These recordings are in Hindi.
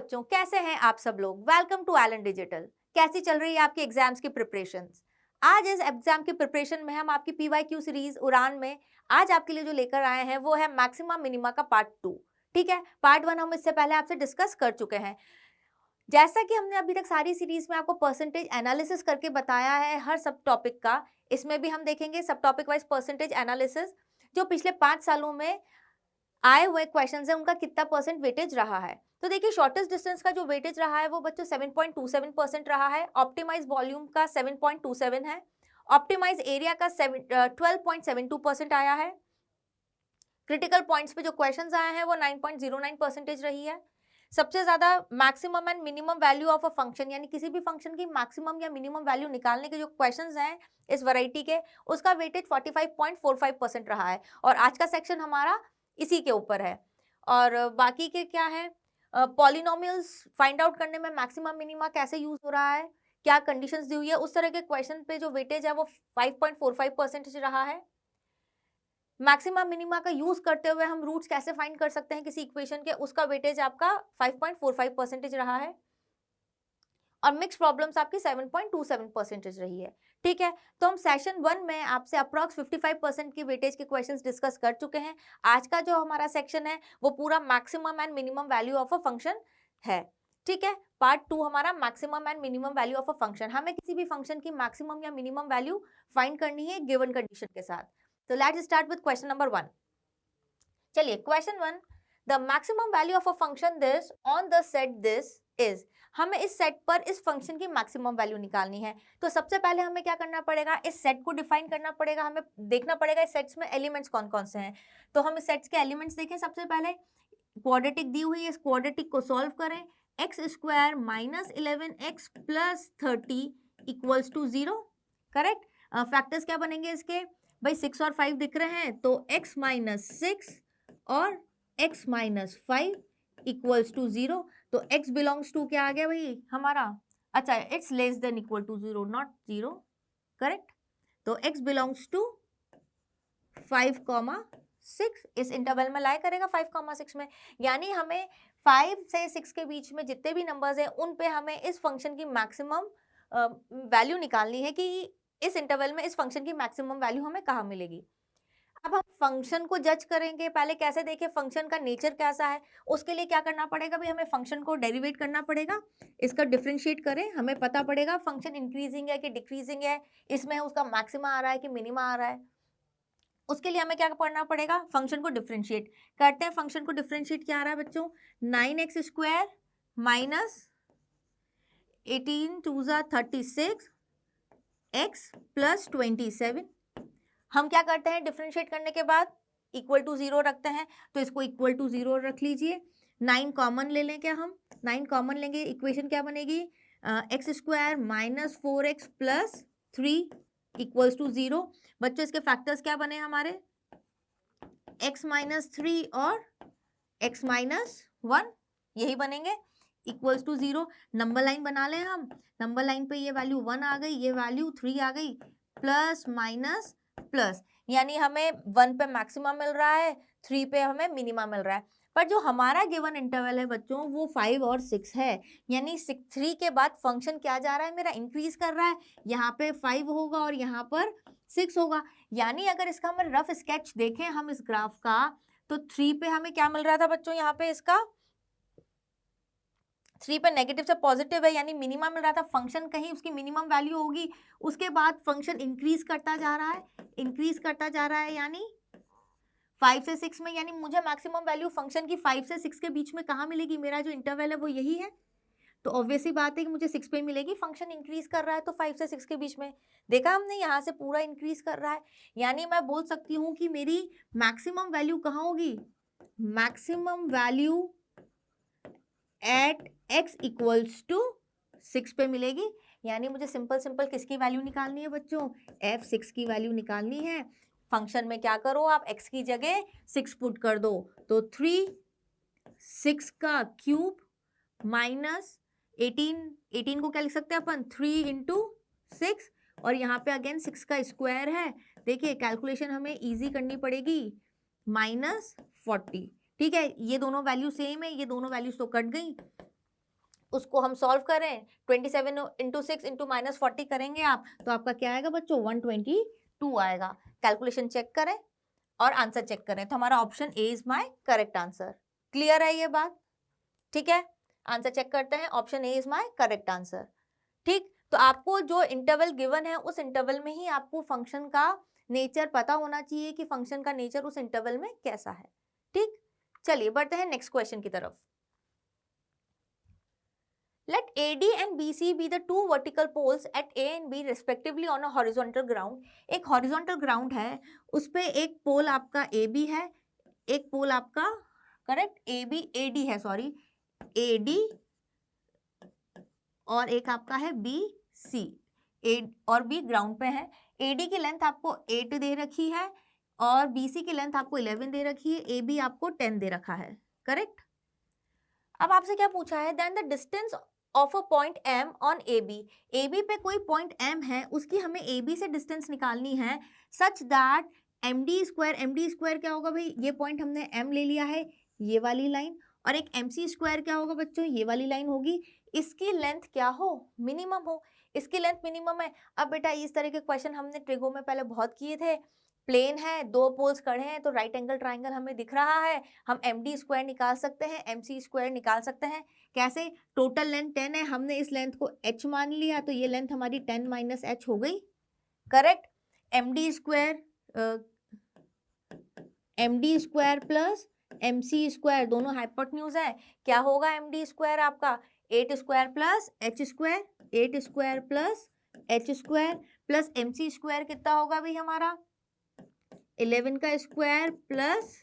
बच्चों, कैसे हैं आप सब लोग। Welcome to Allen Digital. कैसी चल रही है आपकी एग्जाम्स की प्रिपरेशंस। आज इस एग्जाम की प्रिपरेशन में हम आपकी पीवाईक्यू सीरीज उड़ान में आज आपके लिए जो लेकर आए हैं वो है मैक्सिमा मिनिमा का पार्ट 2। ठीक है, पार्ट 1 हम इससे पहले आपसे डिस्कस कर चुके हैं। जैसा कि हमने अभी तक सारी सीरीज में आपको परसेंटेज एनालिसिस करके बताया है हर सब टॉपिक का, इसमें भी हम देखेंगे सब टॉपिक वाइज परसेंटेज एनालिसिस। जो पिछले 5 सालों में आए हुए क्वेश्चंस है उनका कितना परसेंट वेटेज रहा है। तो देखिए, शॉर्टेस्ट डिस्टेंस का जो वेटेज रहा है वो बच्चों 7.27% रहा है। ऑप्टिमाइज वॉल्यूम का 7.27 है। ऑप्टिमाइज एरिया का 12.72% आया है। क्रिटिकल पॉइंट्स पे जो क्वेश्चंस आए हैं वो 9.09% रही है। सबसे ज्यादा maximum and minimum value of a function, यानी किसी भी फंक्शन की मैक्सिमम या मिनिमम वैल्यू निकालने के जो क्वेश्चंस हैं इस वैरायटी के, उसका वेटेज 45.45% रहा है। और आज का सेक्शन हमारा इसी के ऊपर है। और बाकी के क्या है, पॉलिनोमियल्स फाइंड आउट करने में मैक्सिमम मिनिमा कैसे यूज हो रहा है, क्या कंडीशंस दी हुई है, उस तरह के क्वेश्चन पे जो वेटेज है वो 5.45% रहा है। मैक्सिमा मिनिमा का यूज करते हुए हम रूट्स कैसे फाइंड कर सकते हैं किसी इक्वेशन के, उसका वेटेज आपका 5.45% रहा है। और मिक्स प्रॉब्लम्स आपकी 7.27% रही है। ठीक है, तो हम सेशन 1 में आपसे अप्रॉक्स 55% की वेटेज के क्वेश्चंस डिस्कस कर चुके हैं। आज का जो हमारा सेक्शन है वो पूरा maximum and minimum value of a function है। ठीक है, पार्ट 2 हमारा maximum and minimum value of a function. हमें किसी भी फंक्शन की मैक्सिमम या मिनिमम वैल्यू फाइंड करनी है गिवन कंडीशन के साथ। तो let's start with question number 1। चलिए, question 1, the maximum value of a function this on the set this is. हमें इस सेट पर इस फंक्शन की मैक्सिमम वैल्यू निकालनी है। तो सबसे पहले हमें क्या करना पड़ेगा, इस सेट को डिफाइन करना पड़ेगा। हमें देखना पड़ेगा इस सेट्स में एलिमेंट्स कौन कौन से हैं। तो हम इस सेट्स के एलिमेंट्स देखें। सबसे पहले क्वाड्रेटिक दी हुई है, इस क्वाड्रेटिक को सॉल्व करें। X square minus 11x plus 30 equals to 0। Correct. Factors क्या बनेंगे इसके, भाई 6 और 5 दिख रहे हैं तो x माइनस 6 और x माइनस 5 इक्वल्स टू 0। तो x बिलोंग्स टू क्या आ गया भाई हमारा, अच्छा x less than equal to 0, not 0। Correct. तो x बिलोंग्स टू 5,6 इस इंटरवल में लाई करेगा 5,6 में। यानी हमें 5 से 6 के बीच में जितने भी नंबर्स हैं उन पे हमें इस फंक्शन की मैक्सिमम वैल्यू निकालनी है कि इस इंटरवल में इस फंक्शन की मैक्सिमम वैल्यू हमें कहाँ मिलेगी। अब हम फंक्शन को जज करेंगे। पहले कैसे देखें फंक्शन का नेचर कैसा है, उसके लिए क्या करना पड़ेगा भाई, हमें फंक्शन को डेरिवेट करना पड़ेगा। इसका डिफरेंशिएट करें, हमें पता पड़ेगा फंक्शन इंक्रीजिंग है कि डिक्रीजिंग है, इसमें उसका मैक्सिमा आ रहा है कि मिनिमा आ रहा है। उसके लिए हमें क्या करना पड़ेगा, फंक्शन को डिफरेंशिएट करते हैं। फंक्शन को डिफरेंशिएट क्या आ रहा है बच्चों, 9x square minus 18 2 36 x plus 27। हम क्या करते हैं, डिफरेंशिएट करने के बाद इक्वल टू 0 रखते हैं। तो इसको इक्वल टू 0 रख लीजिए। 9 कॉमन ले लें क्या हम, 9 कॉमन लेंगे, इक्वेशन क्या बनेगी, x square minus 4x plus 3 equals to 0। बच्चों इसके फैक्टर्स क्या बने हमारे, x माइनस 3 और x माइनस 1, यही बनेंगे इक्वल्स टू 0। नंबर लाइन बना लें हम। नंबर लाइन पे ये वैल्यू 1 आ गई, ये वैल्यू 3 आ गई, प्लस माइनस प्लस, यानी हमें 1 पे मैक्सिमम मिल रहा है, 3 पे हमें मिनिमा मिल रहा है। पर जो हमारा गिवन इंटरवल है बच्चों वो 5 और 6 है। यानी 3 के बाद फंक्शन क्या जा रहा है मेरा, इंक्रीज कर रहा है। यहाँ पे 5 होगा और यहाँ पर 6 होगा। यानी अगर इसका हम रफ स्केच देखें हम इस ग्राफ का, तो 3 पे हमें क्या मिल रहा था बच्चों, यहाँ पे इसका 3 पे नेगेटिव से पॉजिटिव है, यानी मिनिमम मिल रहा था। फंक्शन कहीं उसकी मिनिमम वैल्यू होगी, उसके बाद फंक्शन इंक्रीज करता जा रहा है, इंक्रीज करता जा रहा है, यानी 5 से 6 में। यानी मुझे मैक्सिमम वैल्यू फंक्शन की 5 से 6 के बीच में कहाँ मिलेगी, मेरा जो इंटरवल है वो यही है। तो ऑब्वियसली बात है कि मुझे 6 पे मिलेगी। फंक्शन इंक्रीज कर रहा है तो 5 से 6 के बीच में, देखा हमने यहाँ से पूरा इंक्रीज कर रहा है। यानी मैं बोल सकती हूँ कि मेरी मैक्सिमम वैल्यू कहाँ होगी, maximum value at x equals to 6 पे मिलेगी। यानी मुझे सिंपल सिंपल किसकी वैल्यू निकालनी है बच्चों, f6 की वैल्यू निकालनी है। फंक्शन में क्या करो आप, x की जगह 6 पुट कर दो, तो 3 6 का क्यूब माइनस 18 को क्या लिख सकते हैं अपन, 3 इंटू 6, और यहाँ पे अगेन 6 का स्क्वायर है। देखिए कैलकुलेशन हमें इजी करनी पड़ेगी, माइनस 40। ठीक है, ये दोनों वैल्यू सेम है, ये दोनों वैल्यूज तो कट गई। उसको हम सॉल्व करें, 27 इंटू 6 इंटू -40 करेंगे आप, तो आपका क्या आएगा बच्चों, 122 आएगा। कैलकुलेशन चेक करें और आंसर चेक करें, तो हमारा option A is my correct answer. Clear है ये बात? ठीक है, आंसर चेक करते हैं, option A is my correct answer. ठीक, तो आपको जो इंटरवल गिवन है उस इंटरवल में ही आपको फंक्शन का नेचर पता होना चाहिए कि फंक्शन का नेचर उस इंटरवल में कैसा है। ठीक, चलिए बढ़ते हैं नेक्स्ट क्वेश्चन की तरफ। Let AD and BC be the two vertical poles at A and B respectively on a horizontal ground. एक horizontal ground है, उस पे एक पोल आपका AB है, एक पोल आपका करेक्ट AB AD है, सॉरी AD, और एक आपका है BC। A और B ग्राउंड पे है। AD की लेंथ आपको 8 दे रखी है और BC की लेंथ आपको 11 दे रखी है, AB आपको 10 दे रखा है, करेक्ट। अब आपसे क्या पूछा है, then the distance of a point M on AB। AB पे कोई पॉइंट M है, उसकी हमें AB से डिस्टेंस निकालनी है सच दैट MD स्क्वायर क्या होगा भाई, ये पॉइंट हमने M ले लिया है, ये वाली लाइन, और एक MC स्क्वायर क्या होगा बच्चों, ये वाली लाइन होगी, इसकी लेंथ क्या हो, मिनिमम हो, इसकी लेंथ मिनिमम है। अब बेटा इस तरह के क्वेश्चन हमने ट्रिगो में पहले बहुत किए थे। प्लेन है, दो पोल्स खड़े हैं, तो राइट एंगल ट्राइंगल हमें दिख रहा है, हम MD स्क्वायर निकाल सकते हैं, MC स्क्वायर निकाल सकते हैं। कैसे, टोटल लेंथ 10 है, हमने इस लेंथ को h मान लिया, तो ये लेंथ हमारी 10 माइनस h हो गई, correct. MD square plus MC square दोनों हाइपोटेन्यूज है, क्या होगा MD स्क्वायर आपका 8 square plus h square, 8 square plus h square plus MC square कितना होगा भाई हमारा 11 का स्क्वायर प्लस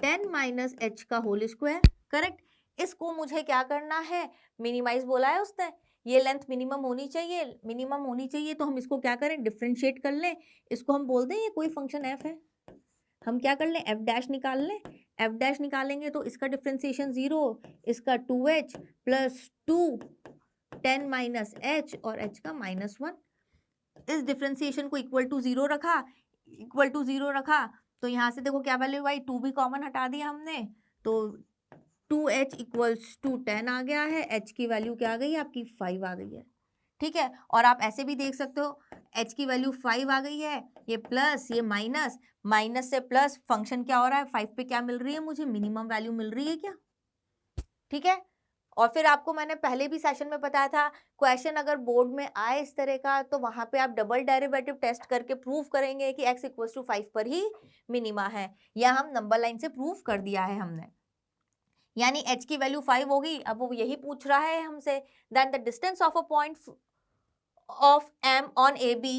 10 माइनस h का होल स्क्वायर, करेक्ट। इसको मुझे क्या करना है, मिनिमाइज बोला है उसने, ये लेंथ मिनिमम होनी चाहिए, तो हम इसको क्या करें, डिफरेंशिएट कर लें, इसको हम बोल दें ये कोई फंक्शन f है, हम क्या कर लें, f डैश निकाल लें, f डैश निकालेंगे तो इसका डिफरेंशिएशन 0, इसका 2h प्लस 2 10 माइनस h और h का -1, इस डिफरेंशिएशन को इक्वल टू 0 रखा, तो यहाँ से देखो क्या वैल्यू आई, 2 भी कॉमन हटा दिया हमने, तो 2h इक्वल्स टू 10 आ गया है, h की वैल्यू क्या आ गई है आपकी 5 आ गई है, ठीक है। और आप ऐसे भी देख सकते हो, h की वैल्यू 5 आ गई है, ये प्लस ये माइनस, माइनस से प्लस, फंक्शन क्या हो रहा है, 5 पे क्या मिल रही है मुझे, मिनिमम वैल्यू मिल रही है क्या, ठीक है। और फिर आपको मैंने पहले भी सेशन में बताया था, क्वेश्चन अगर बोर्ड में आए इस तरह का, तो वहां पे आप डबल डेरिवेटिव टेस्ट करके प्रूव करेंगे कि x इक्वल टू 5 पर ही मिनिमा है, या हम नंबर लाइन से प्रूव कर दिया है हमने, यानी h की वैल्यू 5 होगी। अब वो यही पूछ रहा है हमसे, then the distance of a point of m on AB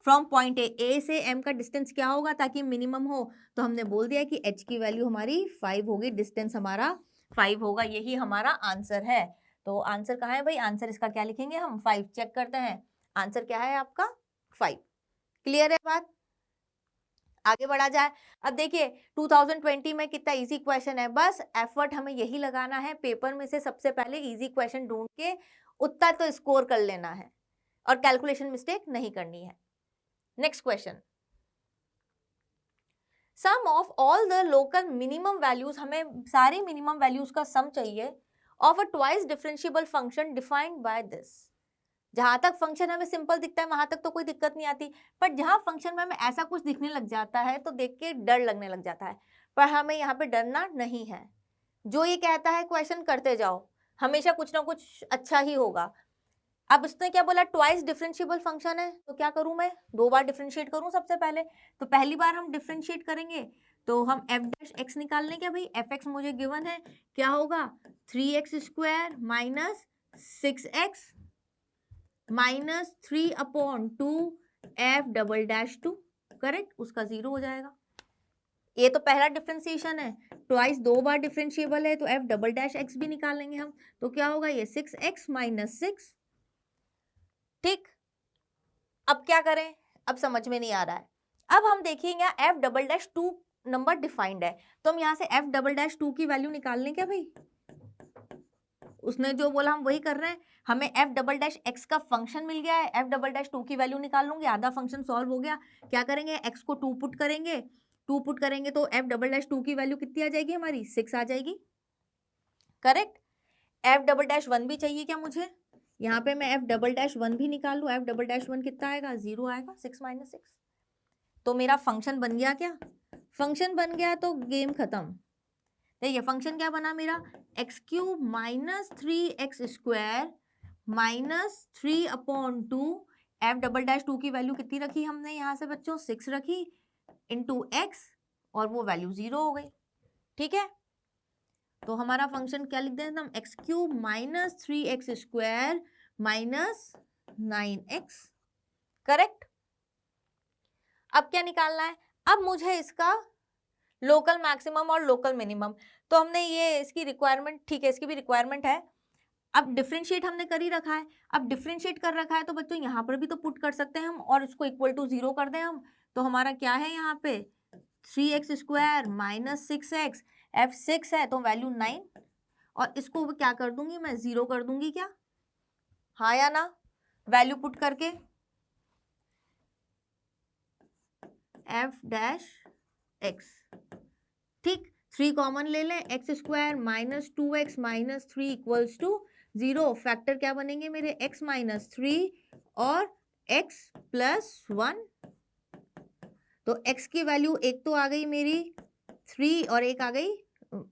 from point A से m का डिस्टेंस क्या होगा ताकि मिनिमम हो, तो हमने बोल दिया कि h की वैल्यू हमारी 5 होगी, डिस्टेंस हमारा 5 होगा, यही हमारा आंसर है। तो आंसर कहाँ है भाई, आंसर इसका क्या लिखेंगे हम, 5। चेक करते हैं, आंसर क्या है आपका 5। क्लियर है बात, आगे बढ़ा जाए। अब देखिए 2020 में कितना इजी क्वेश्चन है, बस एफर्ट हमें यही लगाना है, पेपर में से सबसे पहले इजी क्वेश्चन ढूंढ के उत्तर तो स्कोर कर लेना है और कैलकुलेशन मिस्टेक नहीं करनी है। Next question, sum of all the local minimum values, हमें सारी मिनिमम वैल्यूज का सम चाहिए, of a twice differentiable function defined by this. जहां तक फंक्शन हमें सिंपल दिखता है वहां तक तो कोई दिक्कत नहीं आती, पर जहां फंक्शन में हमें ऐसा कुछ दिखने लग जाता है तो देख के डर लगने लग जाता है, पर हमें यहाँ पे डरना नहीं है। जो ये कहता है क्वेश्चन करते जाओ, हमेशा कुछ ना कुछ अच्छा ही होगा। अब उसने क्या बोला, ट्वाइस डिफरेंशिएबल फंक्शन है, तो क्या करूं मैं, 2 बार डिफरेंशिएट करूं सबसे पहले, तो पहली बार हम डिफरेंशिएट करेंगे तो हम f डैश x निकाल लें, क्या भाई fx मुझे गिवन है, क्या होगा 3x square minus 6x minus 3/2 f double dash 2, correct, उसका 0 हो जाएगा। ये तो पहला डिफरेंशिएशन है, ट्वाइस 2 बार डिफरेंशिएबल है तो f डबल डैश x भी निकाल लेंगे हम, तो क्या होगा ये 6x माइनस 6, ठीक। अब क्या करें, अब समझ में नहीं आ रहा है। अब हम देखेंगे f double dash 2 number defined है, तो हम यहाँ से f डबल डैश 2 की वैल्यू निकाल लें क्या भाई, उसने जो बोला हम वही कर रहे हैं। हमें f डबल डैश x का फंक्शन मिल गया है, f डबल डैश 2 की वैल्यू निकाल लूंगी, आधा फंक्शन सॉल्व हो गया। क्या करेंगे, x को 2 पुट करेंगे तो f डबल डैश 2 की वैल्यू कितनी आ जाएगी हमारी 6 आ जाएगी, correct. F double dash one भी चाहिए क्या मुझे? यहाँ पे मैं एफ डबल डैश वन भी निकाल लूँ, एफ डबल डैश वन कितना आएगा? 0 आएगा, 6 माइनस 6। तो मेरा फंक्शन बन गया क्या? फंक्शन बन गया तो गेम खत्म। देखिए फंक्शन क्या बना मेरा, x cube minus 3x square minus 3/2 F double dash 2 की वैल्यू कितनी रखी हमने यहाँ से बच्चों? 6 रखी इंटू एक्स, और वो वैल्यू 0 हो गई। ठीक है, तो हमारा फंक्शन क्या लिख दें हम, x cube minus 3x square minus 9x। Correct. अब क्या निकालना है? अब मुझे इसका लोकल मैक्सिमम और लोकल मिनिमम, तो हमने ये इसकी रिक्वायरमेंट, ठीक है इसकी भी रिक्वायरमेंट है। अब डिफरेंशिएट हमने कर ही रखा है, अब डिफरेंशिएट कर रखा है तो बच्चों यहाँ पर भी तो पुट कर सकते हैं हम, और इसको इक्वल टू 0 कर दें हम। तो हमारा क्या है यहाँ पे, 3x square minus 6x, f 6 है तो वैल्यू 9, और इसको क्या कर दूंगी मैं, 0 कर दूंगी क्या, हाँ या ना, वैल्यू पुट करके f डैश x। ठीक, 3 कॉमन ले लें, x square minus 2x minus 3 equals to 0। Factor क्या बनेंगे मेरे, x माइनस 3 और x प्लस 1। तो x की वैल्यू एक तो आ गई मेरी 3 और एक आ गई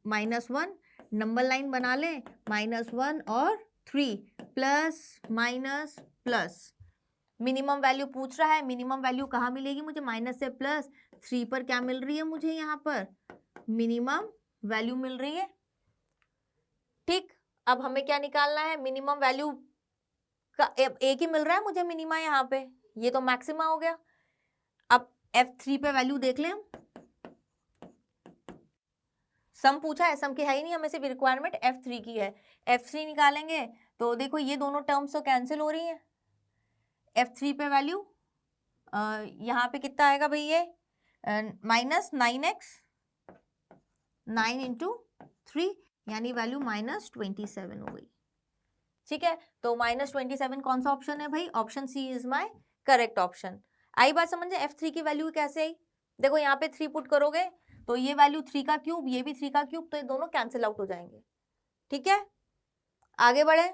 -1। नंबर लाइन बना लें, -1 और 3 plus minus plus. Minimum value पूछ रहा है, मिनिमम वैल्यू कहाँ मिलेगी मुझे, माइनस से प्लस। 3 पर क्या मिल रही है मुझे यहाँ पर, मिनिमम वैल्यू मिल रही है। ठीक, अब हमें क्या निकालना है, मिनिमम वैल्यू का एक ही मिल रहा है मुझे मिनिमा यहाँ पे, ये तो मैक्सिमा हो गया। अब F3 पे वैल्यू देख लें हम, सम पूछा है, सम की है ही नहीं, हमें सिर्फ रिक्वायरमेंट F3 की है। F3 निकालेंगे तो देखो ये दोनों टर्म्स तो कैंसिल हो रही हैं। F3 पे वैल्यू यहाँ पे कितना आएगा भाई, ये माइनस 9x, 9 इंटू 3 यानी वैल्यू -27 हो गई। ठीक है, तो -27 कौन सा ऑप्शन है भाई, option C is my correct option. आई बात समझे, F3 की वैल्यू कैसे आई, देखो यहाँ पे 3 पुट करोगे तो ये वैल्यू 3 का क्यूब, ये भी 3 का क्यूब, तो ये दोनों कैंसिल आउट हो जाएंगे। ठीक है, आगे बढ़े,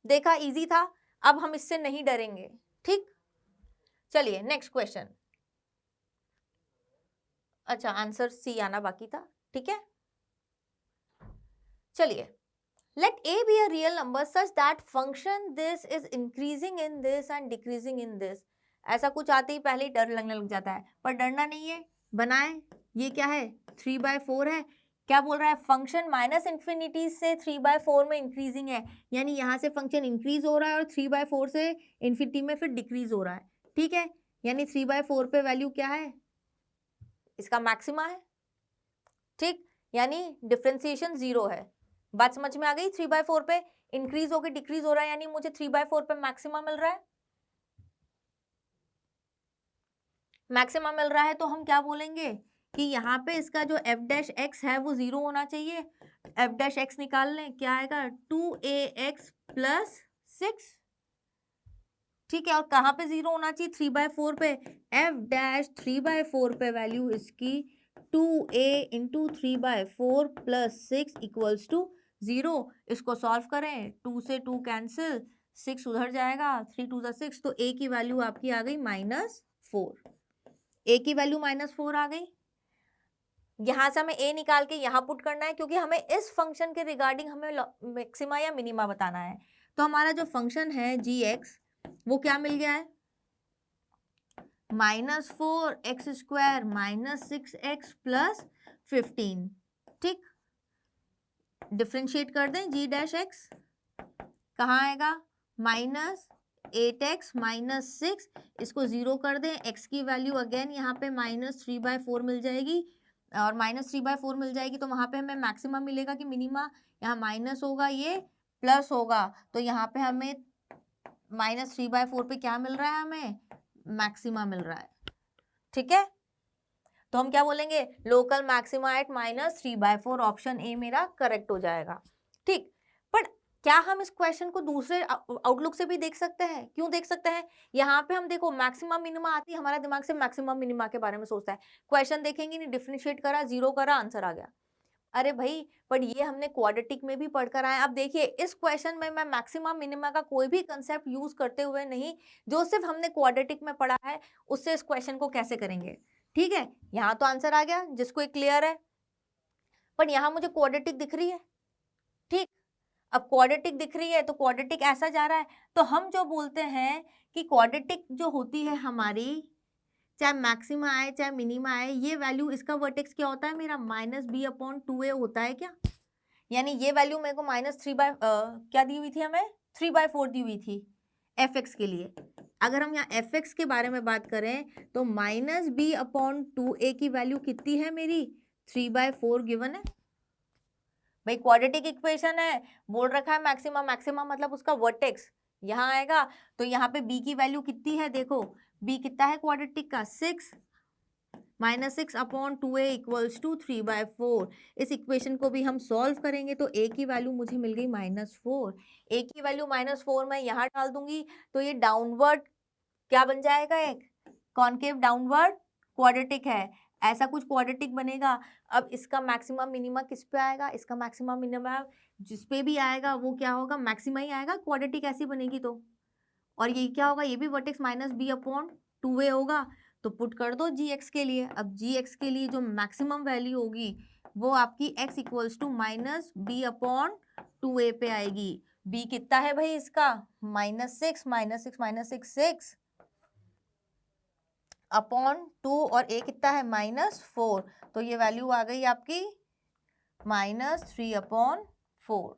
देखा इजी था, अब हम इससे नहीं डरेंगे। ठीक, चलिए नेक्स्ट क्वेश्चन। अच्छा, आंसर सी आना बाकी था। ठीक है, चलिए, let a be a real number such that function this is increasing in this and decreasing in this। ऐसा कुछ आते ही पहले ही डर लगने लग जाता है, पर डरना नहीं है, बनाए। ये क्या है, 3/4 है। क्या बोल रहा है, फंक्शन माइनस इन्फिनिटी से 3/4 में इंक्रीजिंग है, यानी यहाँ से फंक्शन इंक्रीज हो रहा है और 3/4 से इन्फिनिटी में फिर डिक्रीज हो रहा है। ठीक है, यानी 3/4 पे वैल्यू क्या है, इसका मैक्सिमा है। ठीक, यानी डिफ्रेंसिएशन 0 है। बात समझ में आ गई, 3/4 पे इंक्रीज होकर डिक्रीज हो रहा है, यानी मुझे 3/4 पे मैक्सिमा मिल रहा है। मैक्सिमा मिल रहा है तो हम क्या बोलेंगे कि यहाँ पे इसका जो f डैश x है वो 0 होना चाहिए। f डैश x निकाल लें, क्या आएगा, 2ax प्लस 6। ठीक है, और कहाँ पे 0 होना चाहिए, 3/4 पे। f डैश 3/4 पे वैल्यू इसकी 2a into 3/4 plus 6 equals to 0। इसको सॉल्व करें, 2 से 2 कैंसिल, 6 उधर जाएगा, 3 2 6, तो a की वैल्यू आपकी आ गई -4। a की वैल्यू -4 आ गई। यहाँ से हमें a निकाल के यहाँ पुट करना है, क्योंकि हमें इस फंक्शन के रिगार्डिंग हमें मैक्सिमा या मिनिमा बताना है। तो हमारा जो फंक्शन है gx वो क्या मिल गया है, -4x स्क्वायर -6x प्लस 15। ठीक, डिफ्रेंशिएट कर दें, g डैश x कहाँ आएगा, -8x -6, इसको 0 कर दें, x की वैल्यू अगेन यहाँ पे -3/4 मिल जाएगी, और -3/4 मिल जाएगी तो वहाँ पे हमें मैक्सिमम मिलेगा कि मिनिमा, यहाँ माइनस होगा, ये प्लस होगा, तो यहाँ पे हमें -3/4 पे क्या मिल रहा है, हमें मैक्सिमा मिल रहा है। ठीक है, तो हम क्या बोलेंगे, local maxima eight -3/4, option A मेरा करेक्ट हो जाएगा। ठीक, पर क्या हम इस क्वेश्चन को दूसरे आउटलुक से भी देख सकते हैं, क्यों देख सकते हैं, यहाँ पे हम देखो मैक्सिमा मिनिमा आती है, हमारा दिमाग से मैक्सिमम मिनिमा के बारे में सोचता है। क्वेश्चन देखेंगे नहीं, डिफरेंशिएट करा, 0 करा, आंसर आ गया। अरे भाई, पर ये हमने क्वाड्रेटिक में भी पढ़कर आए। अब देखिए इस क्वेश्चन में मैं मैक्सिमा मिनिमा का कोई भी कंसेप्ट यूज करते हुए नहीं, जो सिर्फ हमने क्वाड्रेटिक में पढ़ा है उससे इस क्वेश्चन को कैसे करेंगे। ठीक है, यहाँ तो आंसर आ गया जिसको एक क्लियर है, पर यहाँ मुझे क्वाड्रेटिक दिख रही है। ठीक, अब क्वाड्रेटिक दिख रही है तो क्वाड्रेटिक ऐसा जा रहा है, तो हम जो बोलते हैं कि क्वाड्रेटिक जो होती है हमारी, चाहे मैक्सिमा आए चाहे मिनिमा आए, ये वैल्यू, इसका वर्टेक्स क्या होता है मेरा, -b/2a होता है क्या। यानी ये वैल्यू मेरे को क्या दी हुई थी हमें, 3/4 दी हुई थी एफ एक्स के लिए। अगर हम यहाँ एफ एक्स के बारे में बात करें तो -b/2a की वैल्यू कितनी है मेरी, 3/4 गिवन है। भाई क्वाड्रेटिक इक्वेशन है, बोल रखा है मैक्सिमा, मैक्सिमा मतलब उसका वर्टेक्स यहाँ आएगा, तो यहाँ पे b की वैल्यू कितनी है, देखो b कितना है क्वाड्रेटिक का, 6, -6/2a = 3/4। इस इक्वेशन को भी हम सॉल्व करेंगे तो a की वैल्यू मुझे मिल गई -4। a की वैल्यू -4 मैं यहाँ डाल दूंगी तो ये डाउनवर्ड क्या बन जाएगा, एक कॉनकेव डाउनवर्ड क्वाड्रेटिक है, ऐसा कुछ क्वाड्रेटिक बनेगा। अब इसका मैक्सिमम मिनिमा किस पे आएगा, इसका मैक्सिमम मिनिमा जिस पे भी आएगा वो क्या होगा, मैक्सिमा ही आएगा, क्वाड्रेटिक ऐसी बनेगी तो। और ये क्या होगा, ये भी वर्टेक्स -b/2a होगा, तो पुट कर दो gx के लिए। अब gx के लिए जो मैक्सिमम वैल्यू होगी वो आपकी x = -b/2a पे आएगी। b कितना है भाई इसका, -6 -6 अपॉन 2 और a कितना है -4, तो ये वैल्यू आ गई आपकी -3/4।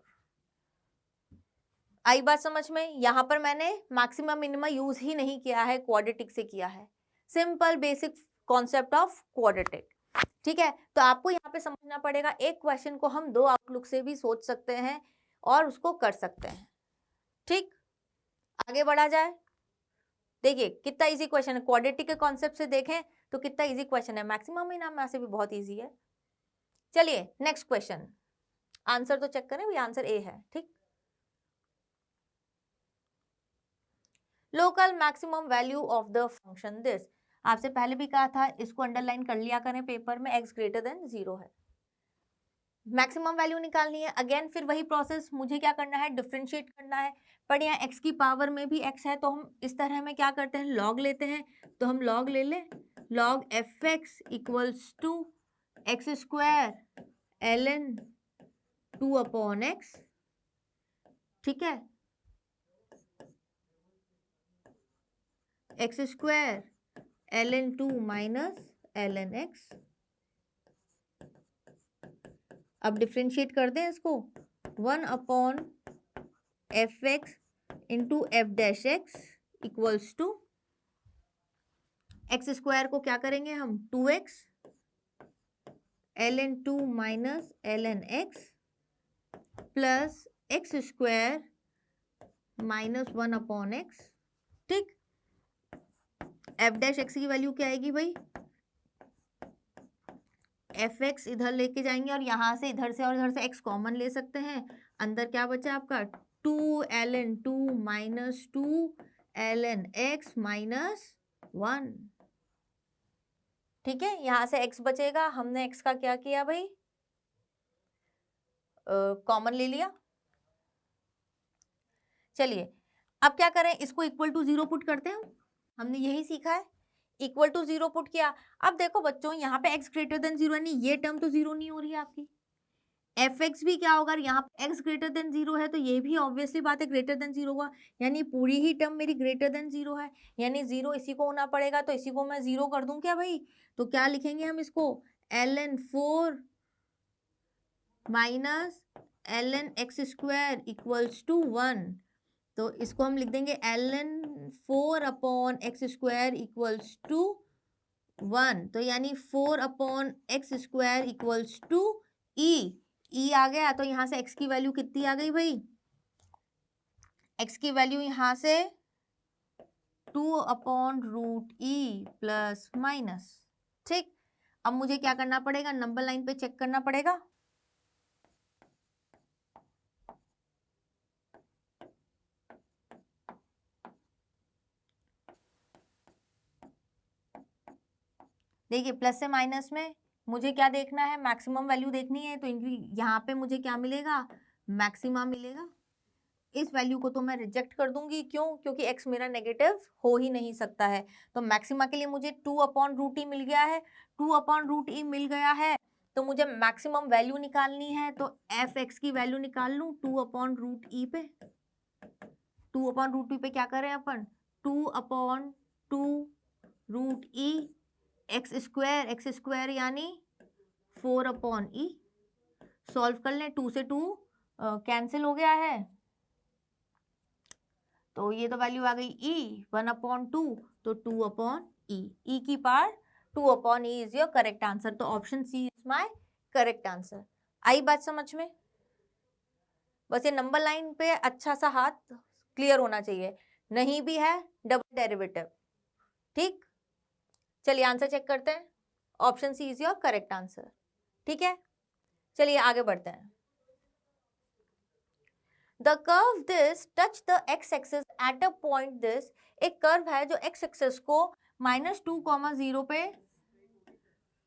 आई बात समझ में। यहाँ पर मैंने मैक्सिमम मिनिमम यूज ही नहीं किया है, क्वाड्रेटिक से किया है, simple basic concept of quadratic. ठीक है, तो आपको यहाँ पे समझना पड़ेगा, एक क्वेश्चन को हम दो आउटलुक से भी सोच सकते हैं और उसको कर सकते हैं। ठीक, आगे बढ़ा जाए। देखिए कितना इजी क्वेश्चन है, क्वाड्रेटिक के कॉन्सेप्ट से देखें तो कितना इजी क्वेश्चन है, मैक्सिमम मिनिमम से भी बहुत इजी है। चलिए नेक्स्ट क्वेश्चन, आंसर तो चेक करें, आंसर ए है। ठीक, local maximum value of the function this, आपसे पहले भी कहा था इसको अंडरलाइन कर लिया करें पेपर में, x > 0 है, मैक्सिमम वैल्यू निकालनी है। अगेन फिर वही प्रोसेस, मुझे क्या करना है, डिफरेंशिएट करना है, पर यहाँ x की पावर में भी x है तो हम इस तरह में क्या करते हैं, लॉग लेते हैं, तो हम लॉग ले लें, log f(x) = x² ln 2/x। ठीक है, x² ln 2 - ln x। अब डिफ्रेंशिएट कर दें इसको, 1/f(x) × f'(x) = x² को क्या करेंगे हम, 2x ln 2 - ln x plus x² - 1/x। ठीक, f'(x) की वैल्यू क्या आएगी भाई, f(x) इधर लेके जाएंगे और यहाँ से इधर से और इधर से x कॉमन ले सकते हैं, अंदर क्या बचा आपका, 2 ln 2 - 2 ln x - 1। ठीक है, यहाँ से x बचेगा, हमने x का क्या किया भाई, कॉमन ले लिया। चलिए अब क्या करें, इसको इक्वल टू 0 पुट करते हैं, हमने यही सीखा है, इक्वल टू 0 पुट किया। अब देखो बच्चों यहाँ पे x > 0 यानी ये टर्म तो 0 नहीं हो रही है आपकी, f(x) भी क्या होगा, यहाँ पे x > 0 है तो ये भी ऑब्वियसली बात है ग्रेटर देन 0 होगा, यानी पूरी ही टर्म मेरी ग्रेटर देन 0 है, यानी 0 इसी को होना पड़ेगा, तो इसी को मैं 0 कर दूं क्या भाई, तो क्या लिखेंगे हम इसको, ln 4 - ln x² = 1, तो इसको हम लिख देंगे ln 4/x² = 1, तो यानी 4/x² = e आ गया, तो यहाँ से x की वैल्यू कितनी आ गई भाई, x की वैल्यू यहाँ से 2/√e प्लस माइनस। ठीक, अब मुझे क्या करना पड़ेगा, नंबर लाइन पे चेक करना पड़ेगा, देखिए प्लस से माइनस में मुझे क्या देखना है, मैक्सिमम वैल्यू देखनी है, तो इनकी यहाँ पे मुझे क्या मिलेगा, मैक्सिमा मिलेगा। इस वैल्यू को तो मैं रिजेक्ट कर दूंगी, क्यों, क्योंकि x मेरा नेगेटिव हो ही नहीं सकता है। तो मैक्सिमा के लिए मुझे 2/√e मिल गया है, 2/√e मिल गया है, तो मुझे मैक्सिमम वैल्यू निकालनी है, तो f(x) की वैल्यू निकाल लूं 2/√e पे। 2/√e पे क्या करें अपन, 2/2√e x² यानी 4/e। सॉल्व कर लें, 2 से 2 कैंसिल हो गया है, तो ये तो वैल्यू आ गई e 1/2, तो 2/e, e की power 2/e is your correct answer. तो option C is my correct answer. आई बात समझ में? बस ये नंबर लाइन पे अच्छा सा हाथ क्लियर होना चाहिए, नहीं भी है डबल डेरिवेटिव। ठीक, चलिए आंसर चेक करते हैं। Option C is your correct answer. ठीक है, चलिए आगे बढ़ते हैं। The curve this touch the x-axis at a point this, एक कर्व है जो x-axis को -2,0 पे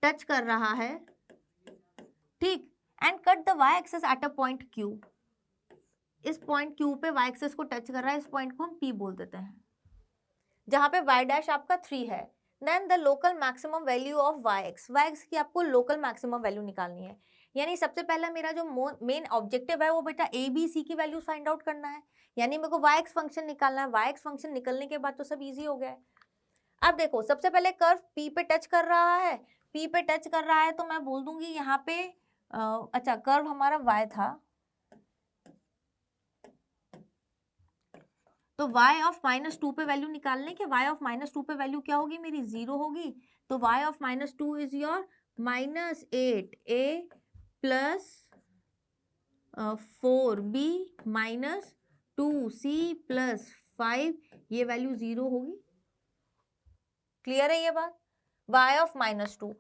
टच कर रहा है, ठीक, and cut the y-axis at a point Q। इस पॉइंट Q पे y-axis को टच कर रहा है, इस पॉइंट को हम P बोल देते हैं, जहां पे y' आपका 3 है। Then the local maximum value of y(x) की आपको लोकल मैक्सिमम वैल्यू निकालनी है। यानी सबसे पहला मेरा जो मेन ऑब्जेक्टिव है वो बेटा a b c की वैल्यू फाइंड आउट करना है, यानी मेरे को y(x) फंक्शन निकालना है। y(x) फंक्शन निकलने के बाद तो सब इजी हो गया है। अब देखो, सबसे पहले कर्व P पे टच कर रहा है, P पे टच कर रहा है तो मैं बोल दूंगी यहाँ पे अच्छा कर्व हमारा y था, तो y ऑफ -2 पे वैल्यू निकालने के, y ऑफ -2 पे वैल्यू क्या होगी मेरी, 0 होगी। तो y of -2 is your -8a plus 4b minus 2c plus 5, ये वैल्यू 0 होगी। क्लियर है ये बात? y of -2।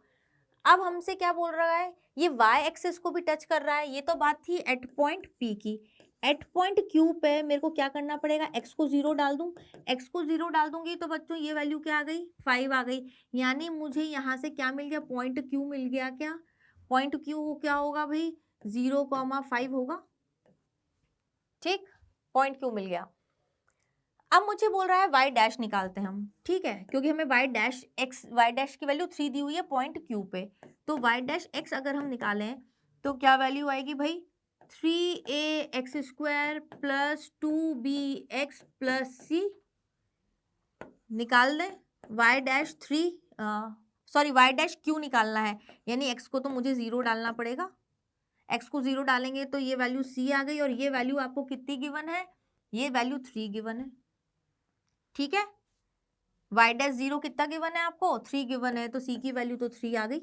अब हमसे क्या बोल रहा है, ये y एक्सिस को भी टच कर रहा है। ये तो बात थी एट पॉइंट P की। एट पॉइंट Q पे मेरे को क्या करना पड़ेगा, x को 0 डाल दूं। x को 0 डाल दूंगी तो बच्चों ये वैल्यू क्या आ गई, 5 आ गई। यानी मुझे यहाँ से क्या मिल गया, पॉइंट Q मिल गया। क्या पॉइंट Q क्या होगा भाई, 0,5 होगा। ठीक, पॉइंट Q मिल गया। अब मुझे बोल रहा है y' निकालते हैं हम, ठीक है, क्योंकि हमें y' की वैल्यू 3 दी हुई है पॉइंट Q पे। तो y' अगर हम निकालें तो क्या वैल्यू आएगी भाई, 3ax² plus 2bx plus c। निकाल दें y' निकालना है, यानी x को तो मुझे 0 डालना पड़ेगा। x को 0 डालेंगे तो ये वैल्यू c आ गई, और ये वैल्यू आपको कितनी गिवन है, ये वैल्यू 3 गिवन है। ठीक है, y'0 कितना गिवन है आपको, 3 गिवन है, तो c की वैल्यू तो 3 आ गई।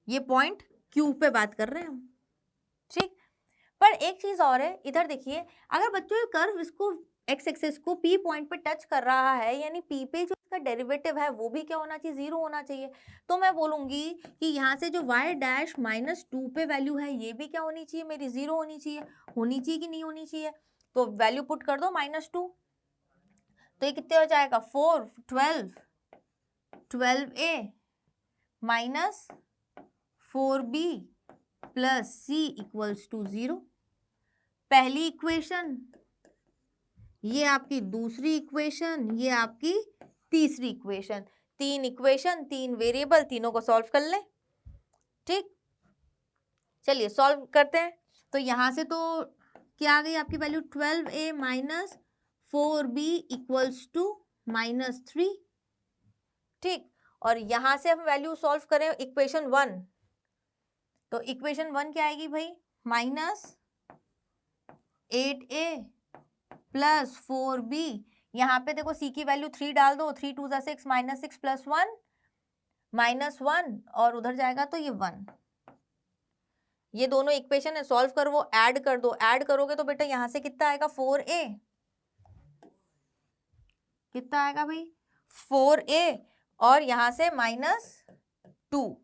ये पॉइंट Q पे बात कर रहे हैं हम। ठीक, पर एक चीज और है, इधर देखिए, अगर बच्चों ये कर्व इसको x एक्सिस को P पॉइंट पे टच कर रहा है, यानी P पे जो इसका डेरिवेटिव है वो भी क्या होना चाहिए, 0 होना चाहिए। तो मैं बोलूंगी कि यहाँ से जो y' -2 पे वैल्यू है ये भी क्या होनी चाहिए मेरी, 0 होनी चाहिए। होनी चाहिए कि नहीं होनी चाहिए, तो वैल्यू पुट कर दो -2, तो ये कितने हो जाएगा, 4 12a minus 4b plus c equals to 0। पहली इक्वेशन, ये आपकी दूसरी इक्वेशन, ये आपकी तीसरी इक्वेशन। 3 इक्वेशन, 3 वेरिएबल, तीनों को सॉल्व कर लें। ठीक, चलिए सॉल्व करते हैं। तो यहां से तो क्या आ गई आपकी value, 12a minus 4b equals to -3। ठीक, और यहां से हम वैल्यू सॉल्व करें इक्वेशन 1, तो इक्वेशन 1 क्या आएगी भाई, -8a प्लस 4b। यहाँ पे देखो c की वैल्यू 3 डाल दो, 3 2 6 -6 प्लस 1 -1, और उधर जाएगा तो ये 1। ये दोनों इक्वेशन है, सॉल्व करो, वो ऐड कर दो। ऐड करोगे तो बेटा यहाँ से कितना आएगा, 4a। कितना आएगा भाई, 4a, और यहाँ से -2,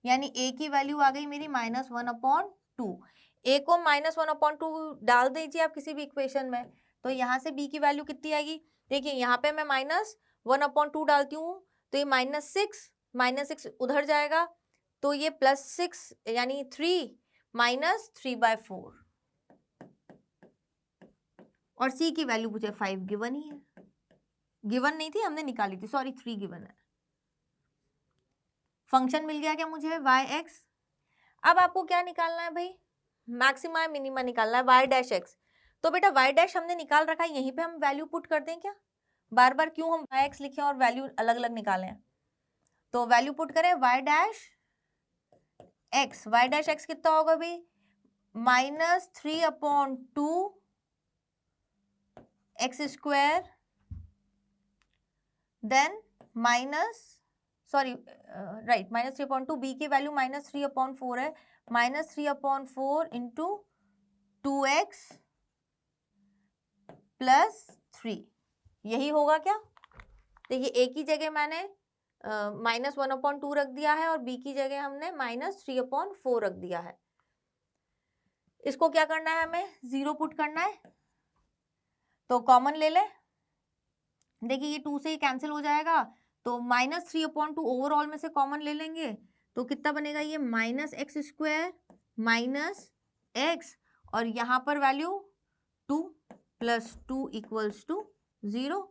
यानी a की वैल्यू आ गई मेरी -1/2। a को -1/2 डाल दीजिए आप किसी भी इक्वेशन में, तो यहाँ से b की वैल्यू कितनी आएगी। देखिए यहाँ पे मैं -1/2 डालती हूँ, तो ये -6 उधर जाएगा, तो ये +6 यानी 3 माइनस 3/4 और सी की वैल्यू पूछे 5 गिवन ही है, गिवन नहीं थी हमने निकाली थी, सॉरी 3 गिवन है। फंक्शन मिल गया क्या मुझे y(x)। अब आपको क्या निकालना है भाई, मैक्सिमा या मिनिमा निकालना है y'(x). तो बेटा y' हमने निकाल रखा है, यहीं पे हम वैल्यू पुट कर दें क्या, बार बार क्यों हम y(x) लिखें और वैल्यू अलग अलग निकालें। तो वैल्यू पुट करें y'(x), y'(x) कितना होगा भाई, -3/2 x², देन -3/2, b की वैल्यू -3/4 है, -3/4 इंटू 2x + 3, यही होगा क्या। देखिए a की जगह मैंने -1/2 रख दिया है और b की जगह हमने -3/4 रख दिया है। इसको क्या करना है, हमें 0 पुट करना है, तो कॉमन ले ले। देखिए ये 2 से ही कैंसिल हो जाएगा, तो -3/2 ओवरऑल में से कॉमन ले लेंगे, तो कितना बनेगा ये -x² माइनस x, और यहाँ पर वैल्यू 2 + 2 = 0।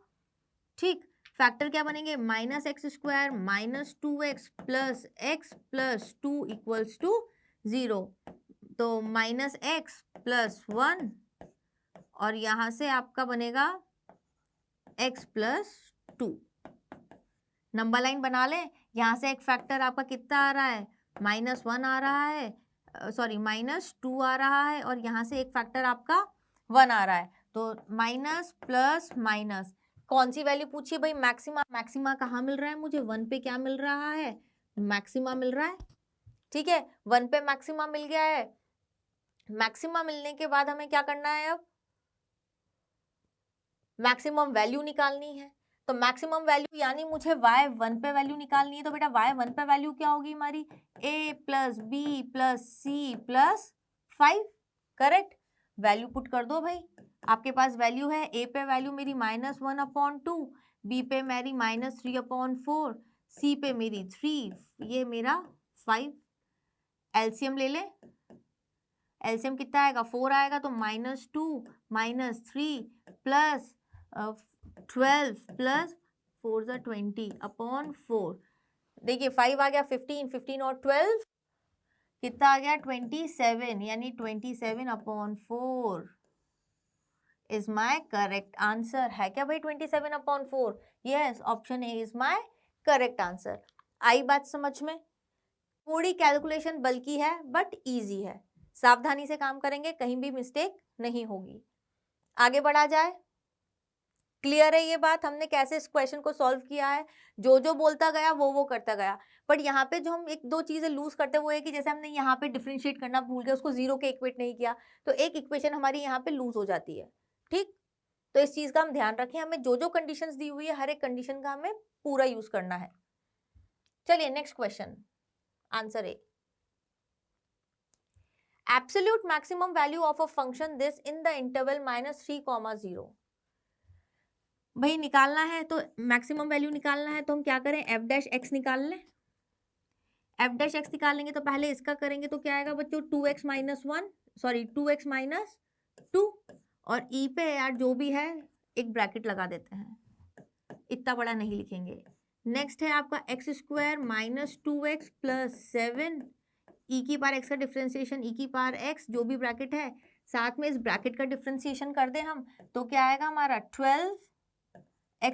ठीक, फैक्टर क्या बनेंगे, -x² minus 2x plus x plus 2 = 0, तो -x + 1, और यहाँ से आपका बनेगा x + 2। नंबर लाइन बना लें, यहाँ से एक फैक्टर आपका कितना आ रहा है, -1 आ रहा है, सॉरी -2 आ रहा है, और यहाँ से एक फैक्टर आपका 1 आ रहा है, तो माइनस प्लस माइनस, कौन सी वैल्यू पूछी भाई, मैक्सिमा। मैक्सिमा कहाँ मिल रहा है मुझे, 1 पे क्या मिल रहा है, मैक्सिमा मिल रहा है। ठीक है, 1 पे मैक्सिमा मिल गया है। मैक्सिमा मिलने के बाद हमें क्या करना है, अब मैक्सिमम वैल्यू निकालनी है। तो मैक्सिमम वैल्यू यानी मुझे y1 पे वैल्यू निकालनी है, तो बेटा y1 पे वैल्यू क्या होगी हमारी, a + b + c + 5, correct. Value put कर दो भाई, आपके पास वैल्यू है, a पे वैल्यू मेरी -1/2, b पे मेरी -3/4, c पे मेरी 3, ये मेरा 5। एलसीएम ले ले, एलसीएम कितना आएगा, 4 आएगा, तो -2 -3 प्लस 12 प्लस 4 = 20/4। देखिए 5 आ गया, 15 और 12 कितना आ गया, 27, यानी 27/4 इज माय करेक्ट आंसर। है क्या भाई 27/4, yes, option A is my correct answer. आई बात समझ में, थोड़ी कैलकुलेशन बल्कि है बट इजी है, सावधानी से काम करेंगे, कहीं भी मिस्टेक नहीं होगी। आगे बढ़ा जाए, क्लियर है ये बात, हमने कैसे इस क्वेश्चन को सॉल्व किया है, जो जो बोलता गया वो करता गया। बट यहाँ पे जो हम एक दो चीजें लूज करते हैं वो है कि जैसे हमने यहाँ पे डिफरेंशिएट करना भूल गए, उसको 0 के इक्वेट नहीं किया, तो एक इक्वेशन हमारी यहाँ पे लूज हो जाती है। ठीक, तो इस चीज का हम ध्यान रखें, हमें जो जो कंडीशंस दी हुई है हर एक कंडीशन का हमें पूरा यूज करना है। चलिए next question, answer A, absolute maximum value of a function this in the interval -3, 0। भाई निकालना है तो मैक्सिमम वैल्यू निकालना है, तो हम क्या करें, f'(x) निकाल लें। f'(x) निकालेंगे तो पहले इसका करेंगे, तो क्या आएगा बच्चों, 2x - 1, सॉरी 2x - 2, और e पे यार जो भी है एक ब्रैकेट लगा देते हैं, इतना बड़ा नहीं लिखेंगे। नेक्स्ट है आपका x² - 2x + 7, e⁻x का डिफ्रेंसिएशन, e⁻x जो भी ब्रैकेट है, साथ में इस ब्रैकेट का डिफ्रेंसिएशन कर दें हम, तो क्या आएगा हमारा 12x² -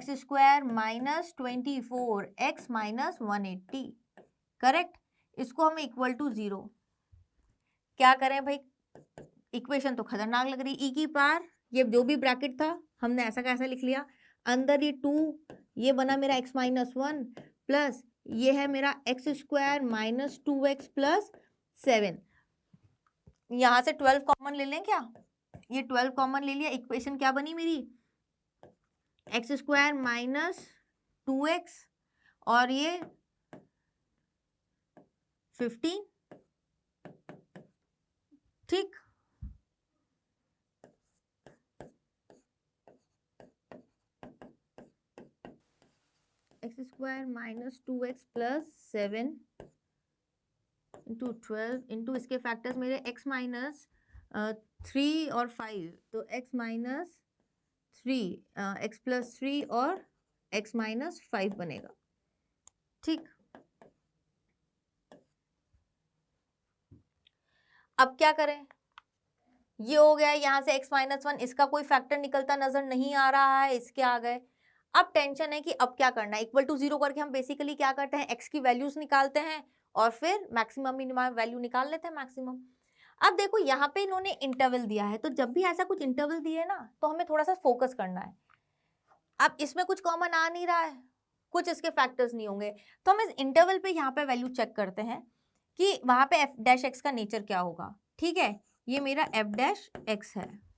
24x - 180, करेक्ट। इसको हम इक्वल टू 0 क्या करें भाई, इक्वेशन तो खतरनाक लग रही, e⁻, ये जो भी ब्रैकेट था हमने ऐसा कैसा लिख लिया, अंदर ये 2, ये बना मेरा x - 1 प्लस ये है मेरा x² - 2x + 7, यहाँ से 12 कॉमन ले लें क्या, ये 12 कॉमन ले लिया, इक्वेशन क्या बनी मेरी, x² - 2x और ये 15, ठीक। x² - 2x + 7 इंटू 12 इंटू इसके फैक्टर्स मेरे x माइनस 3 और 5, तो x माइनस 3, x प्लस 3 और x माइनस 5 बनेगा। ठीक, अब क्या करें, ये हो गया, यहाँ से x माइनस 1, इसका कोई फैक्टर निकलता नजर नहीं आ रहा है, इसके आ गए। अब टेंशन है कि अब क्या करना है। इक्वल टू 0 करके हम बेसिकली क्या करते हैं, x की वैल्यूज निकालते हैं और फिर मैक्सिमम मिनिमम वैल्यू निकाल लेते हैं मैक्सिमम। अब देखो यहाँ पे इन्होंने इंटरवल दिया है, तो जब भी ऐसा कुछ इंटरवल दिए ना तो हमें थोड़ा सा फोकस करना है। अब इसमें कुछ कॉमन आ नहीं रहा है, कुछ इसके फैक्टर्स नहीं होंगे, तो हम इस इंटरवल पे यहाँ पे वैल्यू चेक करते हैं कि वहां पे एफ डैश एक्स का नेचर क्या होगा। ठीक है, ये मेरा एफ डैश एक्स है,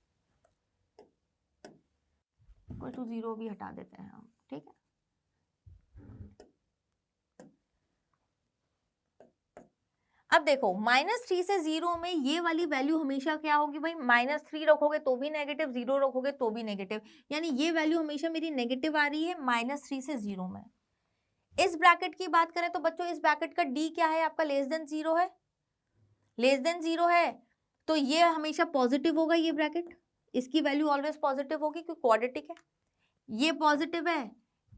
इक्वल टू 0 भी हटा देते हैं हम। ठीक है, अब देखो -3 से 0 में ये वाली वैल्यू हमेशा क्या होगी भाई, -3 रखोगे तो भी नेगेटिव, 0 रखोगे तो भी नेगेटिव, यानी ये वैल्यू हमेशा मेरी नेगेटिव आ रही है -3 से 0 में। इस ब्रैकेट की बात करें तो बच्चों इस ब्रैकेट का डी क्या है आपका, लेस देन 0 है, लेस देन 0 है, तो ये हमेशा पॉजिटिव होगा, ये ब्रैकेट इसकी वैल्यू ऑलवेज पॉजिटिव होगी क्योंकि क्वाड्रेटिक है, ये पॉजिटिव है।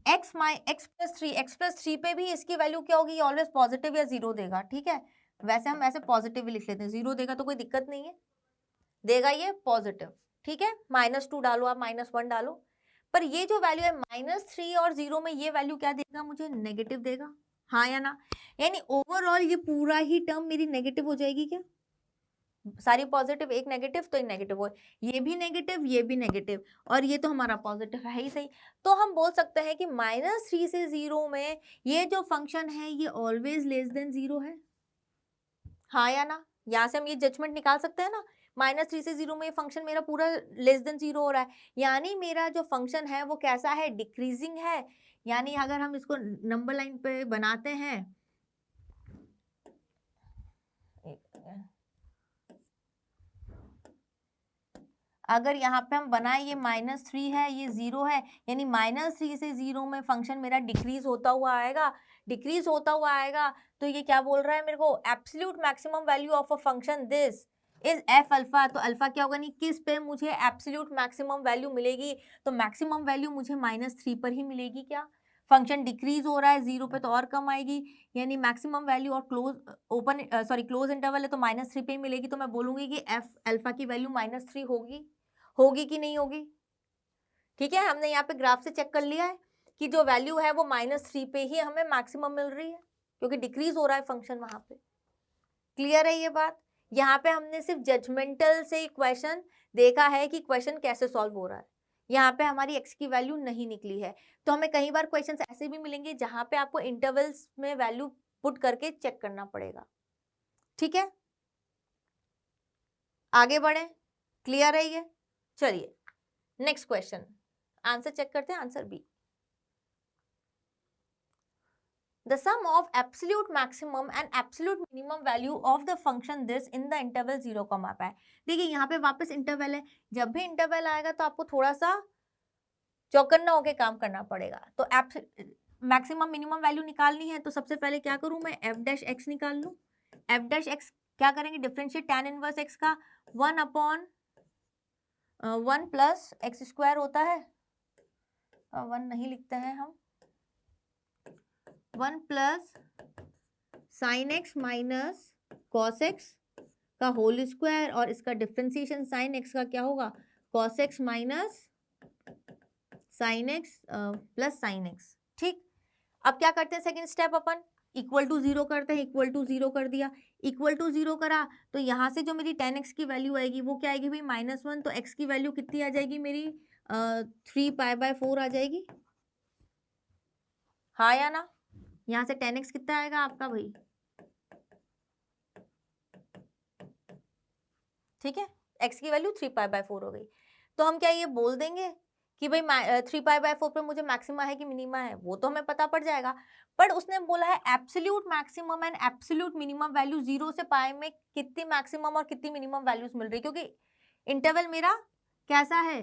x प्लस 3 पे भी इसकी वैल्यू क्या होगी, ऑलवेज पॉजिटिव या 0 देगा। ठीक है, वैसे हम ऐसे पॉजिटिव लिख लेते हैं, 0 देगा तो कोई दिक्कत नहीं है, देगा ये पॉजिटिव। ठीक है, -2 डालो आप, -1 डालो, पर ये जो वैल्यू है -3 और 0 में ये वैल्यू क्या देगा मुझे, नेगेटिव देगा, हाँ या ना। यानी ओवरऑल ये पूरा ही टर्म मेरी नेगेटिव हो जाएगी क्या, सारी पॉजिटिव एक नेगेटिव, तो एक नेगेटिव हो, ये भी नेगेटिव ये भी नेगेटिव, और ये तो हमारा पॉजिटिव है ही सही। तो हम बोल सकते हैं कि -3 से 0 में ये जो फंक्शन है ये ऑलवेज लेस देन 0 है, हाँ या ना। यहाँ से हम ये जजमेंट निकाल सकते हैं ना, -3 से 0 में ये फंक्शन मेरा पूरा लेस देन 0 हो रहा है, यानी मेरा जो फंक्शन है वो कैसा है, डिक्रीजिंग है। यानी अगर हम इसको नंबर लाइन पे बनाते हैं, अगर यहाँ पे हम बनाए ये -3 है ये 0 है, यानी -3 से 0 में फंक्शन मेरा डिक्रीज होता हुआ आएगा, डिक्रीज होता हुआ आएगा। तो ये क्या बोल रहा है मेरे को, absolute maximum value of a function this is F alpha. तो अल्फा क्या होगा, नहीं किस पे मुझे एब्सोल्यूट मैक्सिमम वैल्यू मिलेगी, तो मैक्सिमम वैल्यू मुझे -3 पर ही मिलेगी। क्या, फंक्शन डिक्रीज हो रहा है 0 पे तो और कम आएगी, यानी मैक्सिमम वैल्यू और क्लोज इंटरवल है तो -3 पे ही मिलेगी। तो मैं बोलूंगी कि एफ अल्फा की वैल्यू -3 होगी, होगी कि नहीं होगी। ठीक है, हमने यहाँ पे ग्राफ से चेक कर लिया है कि जो वैल्यू है वो -3 पे ही हमें मैक्सिमम मिल रही है क्योंकि डिक्रीज हो रहा है फंक्शन वहां पे। क्लियर है ये बात। यहाँ पे हमने सिर्फ जजमेंटल से क्वेश्चन देखा है कि क्वेश्चन कैसे सॉल्व हो रहा है, यहाँ पे हमारी x की वैल्यू नहीं निकली है। तो हमें कई बार क्वेश्चंस ऐसे भी मिलेंगे जहां पे आपको इंटरवल्स में वैल्यू पुट करके चेक करना पड़ेगा। ठीक है, आगे बढ़े, क्लियर है ये। चलिए नेक्स्ट क्वेश्चन, आंसर चेक करते हैं, answer B. The sum of absolute maximum and absolute minimum value of the function this in the interval 0, pi। देखिए यहाँ पे वापस इंटरवल है, जब भी इंटरवल आएगा तो आपको थोड़ा सा चौकन्ना होके काम करना पड़ेगा। तो मैक्सिमम मिनिमम वैल्यू निकालनी है तो सबसे पहले क्या करूं मैं, एफ डैश एक्स निकाल लूं। एफ डैश एक्स क्या करेंगे, डिफरेंशिएट tan इनवर्स एक्स का 1/1 प्लस एक्स स्क्वायर होता है, 1 नहीं लिखते हैं हम, 1 plus sine x minus cos x का होल स्क्वायर, और इसका डिफरेंशिएशन साइन एक्स का क्या होगा, cos x minus sine x plus sine x. ठीक, अब क्या करते हैं, सेकंड स्टेप अपन इक्वल टू 0 करते हैं, इक्वल टू 0 कर दिया, इक्वल टू 0 करा तो यहाँ से जो मेरी tan x की वैल्यू आएगी वो क्या आएगी भाई, -1, तो x की वैल्यू कितनी आ जाएगी मेरी, 3π/4 आ जाएगी, हाँ या ना। यहाँ से tan x कितना आएगा आपका भाई, ठीक है, x की वैल्यू 3π/4 हो गई। तो हम क्या ये बोल देंगे कि भाई 3π/4 पे मुझे मैक्सिमा है कि मिनिमा है, वो तो हमें पता पड़ जाएगा। पर उसने बोला है absolute maximum and absolute minimum value 0 से पाई में कितनी मैक्सिमम और कितनी मिनिमम वैल्यूज मिल रही है, क्योंकि इंटरवल मेरा कैसा है,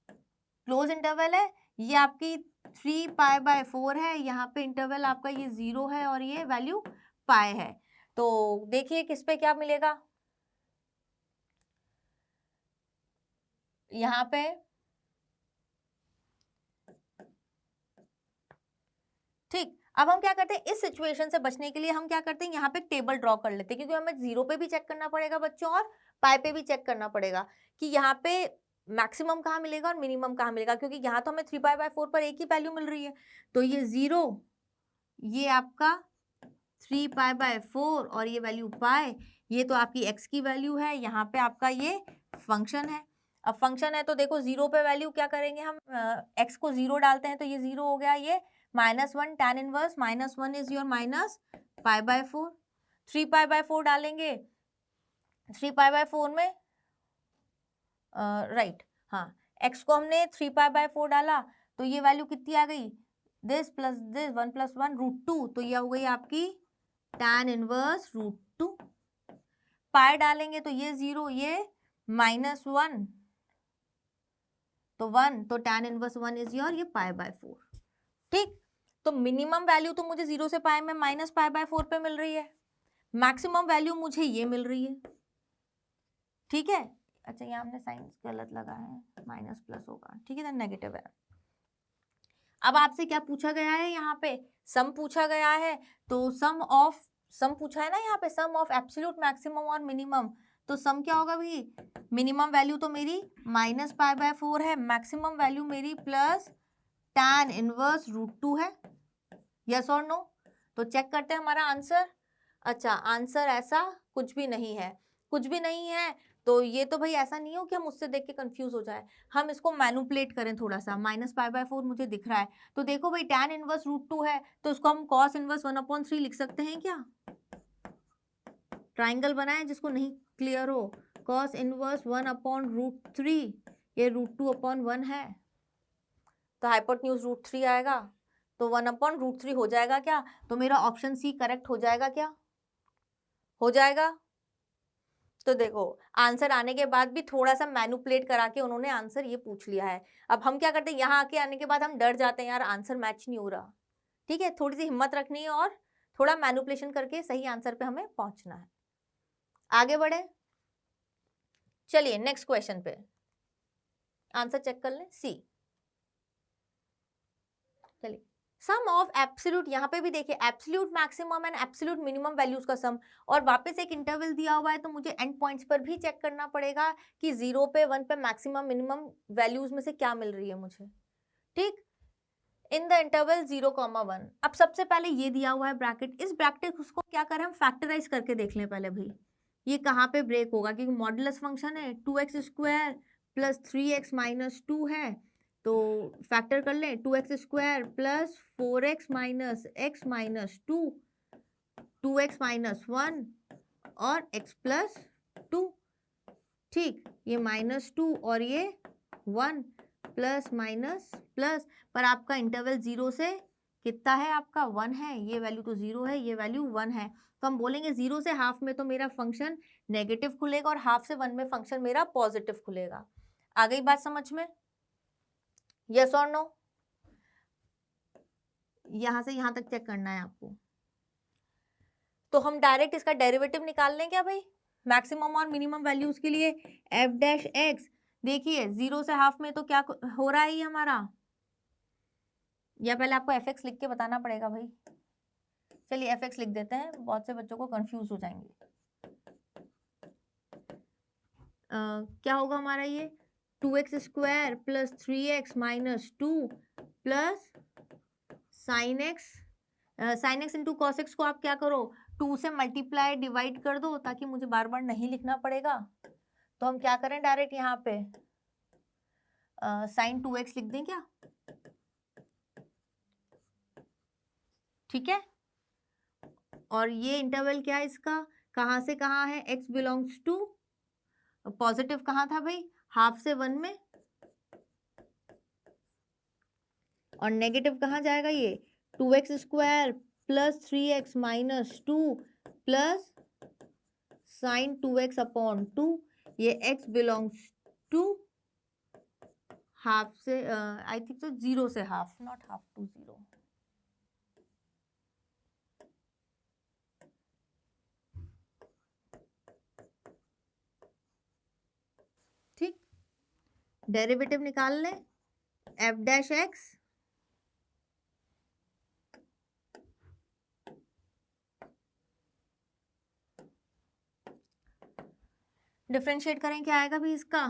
क्लोज इंटरवल है। ये आपकी 3π/4 है, यहाँ पे इंटरवल आपका ये 0 है और ये वैल्यू पाई है। तो देखिए किस पे क्या मिलेगा, यहाँ पे ठीक। अब हम क्या करते हैं, इस सिचुएशन से बचने के लिए हम क्या करते हैं, यहाँ पे टेबल ड्रॉ कर लेते हैं, क्योंकि हमें 0 पे भी चेक करना पड़ेगा बच्चों और पाई पे भी चेक करना पड़ेगा कि यहाँ पे मैक्सिमम कहाँ मिलेगा और मिनिमम कहाँ मिलेगा, क्योंकि यहाँ तो हमें 3π/4 पर एक ही वैल्यू मिल रही है। तो ये 0, ये आपका 3π/4 और ये वैल्यू पाई, ये तो आपकी x की वैल्यू है, यहाँ पे आपका ये फंक्शन है। अब फंक्शन है तो देखो 0 पे वैल्यू क्या करेंगे हम, x को 0 डालते हैं तो ये 0 हो गया, ये -1 tan इनवर्स -1 इज योर -π/4। 3π/4 डालेंगे, 3π/4 में राइट, हाँ, x को हमने 3π/4 डाला तो ये वैल्यू कितनी आ गई, दिस प्लस दिस 1 + 1 √2, तो ये हो गई आपकी tan इनवर्स √2। पाई डालेंगे तो ये 0, ये -1 तो 1, तो tan इनवर्स 1 इज योर ये π/4। ठीक, तो मिनिमम वैल्यू तो मुझे 0 से पाई में -π/4 पे मिल रही है, मैक्सिमम वैल्यू मुझे ये मिल रही है। ठीक है, अच्छा यहाँ हमने साइन गलत लगा है, माइनस प्लस होगा, ठीक है, तो नेगेटिव है। अब आपसे क्या पूछा गया है, यहाँ पे सम पूछा गया है, तो सम पूछा है ना यहाँ पे, सम ऑफ एब्सोल्यूट मैक्सिमम और मिनिमम, तो सम क्या होगा भाई, मिनिमम वैल्यू तो मेरी -π/4 है, मैक्सिमम वैल्यू मेरी प्लस tan इनवर्स √2 है, यस और नो। तो चेक करते हैं हमारा आंसर। अच्छा, आंसर ऐसा कुछ भी नहीं है, कुछ भी नहीं है, तो ये तो भाई ऐसा नहीं हो कि हम उससे देख के कंफ्यूज हो जाए, हम इसको मैनुपुलेट करें थोड़ा सा। -π/4 मुझे दिख रहा है, तो देखो भाई tan इनवर्स √2 है, तो उसको हम cos इनवर्स 1/3 लिख सकते हैं क्या, ट्राइंगल बनाए जिसको नहीं क्लियर हो, cos इनवर्स 1/√3, ये √2/1 है, तो हाइपोटेन्यूज √3 आएगा, तो 1/√3 हो जाएगा क्या, तो मेरा ऑप्शन सी करेक्ट हो जाएगा क्या, हो जाएगा। तो देखो आंसर आने के बाद भी थोड़ा सा मैनुपुलेट करा के उन्होंने आंसर ये पूछ लिया है। अब हम क्या करते हैं, यहाँ आके आने के बाद हम डर जाते हैं, यार आंसर मैच नहीं हो रहा। ठीक है, थोड़ी सी हिम्मत रखनी है और थोड़ा मैनुपुलेशन करके सही आंसर पे हमें पहुंचना है। आगे बढ़े, चलिए नेक्स्ट क्वेश्चन पे आंसर चेक कर लें, सी। चलिए, सम ऑफ एब्सोल्यूट, यहाँ पे भी देखिए absolute maximum and absolute minimum values का सम, और वापस एक इंटरवल दिया हुआ है, तो मुझे एंड पॉइंट्स पर भी चेक करना पड़ेगा कि 0 पे 1 पे मैक्सिमम मिनिमम वैल्यूज में से क्या मिल रही है मुझे। ठीक, इन द इंटरवल 0,1। अब सबसे पहले ये दिया हुआ है ब्रैकेट, इस ब्रैकेट उसको क्या करें हम फैक्टराइज करके देख लें पहले भाई, ये कहाँ पे ब्रेक होगा, क्योंकि मॉडुलस फंक्शन है, 2x² प्लस 3x माइनस 2 है, तो फैक्टर कर लें, 2x² plus 4x minus x minus 2, 2x minus 1 और x प्लस 2। ठीक, ये -2 और ये 1 प्लस माइनस प्लस, पर आपका इंटरवल 0 से कितना है, आपका 1 है, ये वैल्यू तो 0 है, ये वैल्यू 1 है, तो हम बोलेंगे 0 से हाफ में तो मेरा फंक्शन नेगेटिव खुलेगा और हाफ से 1 में फंक्शन मेरा पॉजिटिव खुलेगा। आ गई बात समझ में, यस और नो। यहां से यहां तक चेक करना है आपको, तो हम डायरेक्ट इसका डेरिवेटिव निकाल लें क्या भाई, मैक्सिमम और मिनिमम वैल्यूज के लिए, f'(x), देखिए 0 से हाफ में तो क्या हो रहा है ये हमारा, या पहले आपको fx लिख के बताना पड़ेगा भाई, चलिए fx लिख देते हैं, बहुत से बच्चों को कंफ्यूज हो जाएंगे। क्या होगा हमारा ये, 2x² plus 3x minus 2 plus sine x into cos x को आप क्या करो, 2 से मल्टीप्लाई डिवाइड कर दो, ताकि मुझे बार बार नहीं लिखना पड़ेगा। तो हम क्या करें, डायरेक्ट यहाँ पे साइन 2x लिख दें क्या, ठीक है, और ये इंटरवल क्या है इसका, कहाँ से कहाँ है, x बिलोंग्स टू, पॉजिटिव कहाँ था भाई, हाफ से 1 में, और नेगेटिव कहाँ जाएगा, ये 2x² plus 3x minus 2 plus sign 2x/2, ये x बिलोंग्स टू हाफ से, आई थिंक तो 0 से half, not half to 0, derivative निकाल लें एफ डैश एक्स डिफ्रेंशिएट करें, क्या आएगा भाई इसका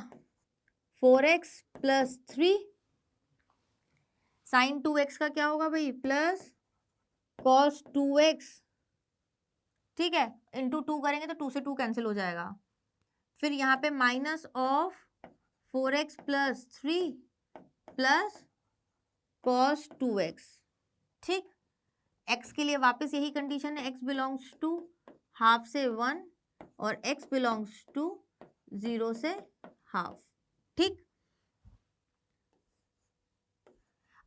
4x प्लस 3 साइन 2x का क्या होगा भाई प्लस कॉस 2x, ठीक है, इंटू 2 करेंगे तो 2 से 2 कैंसिल हो जाएगा। फिर यहाँ पे minus of 4x plus 3 plus cos 2x, ठीक। x के लिए वापस यही कंडीशन है, x बिलोंग्स टू हाफ से 1 और x बिलोंग्स टू 0 से हाफ, ठीक।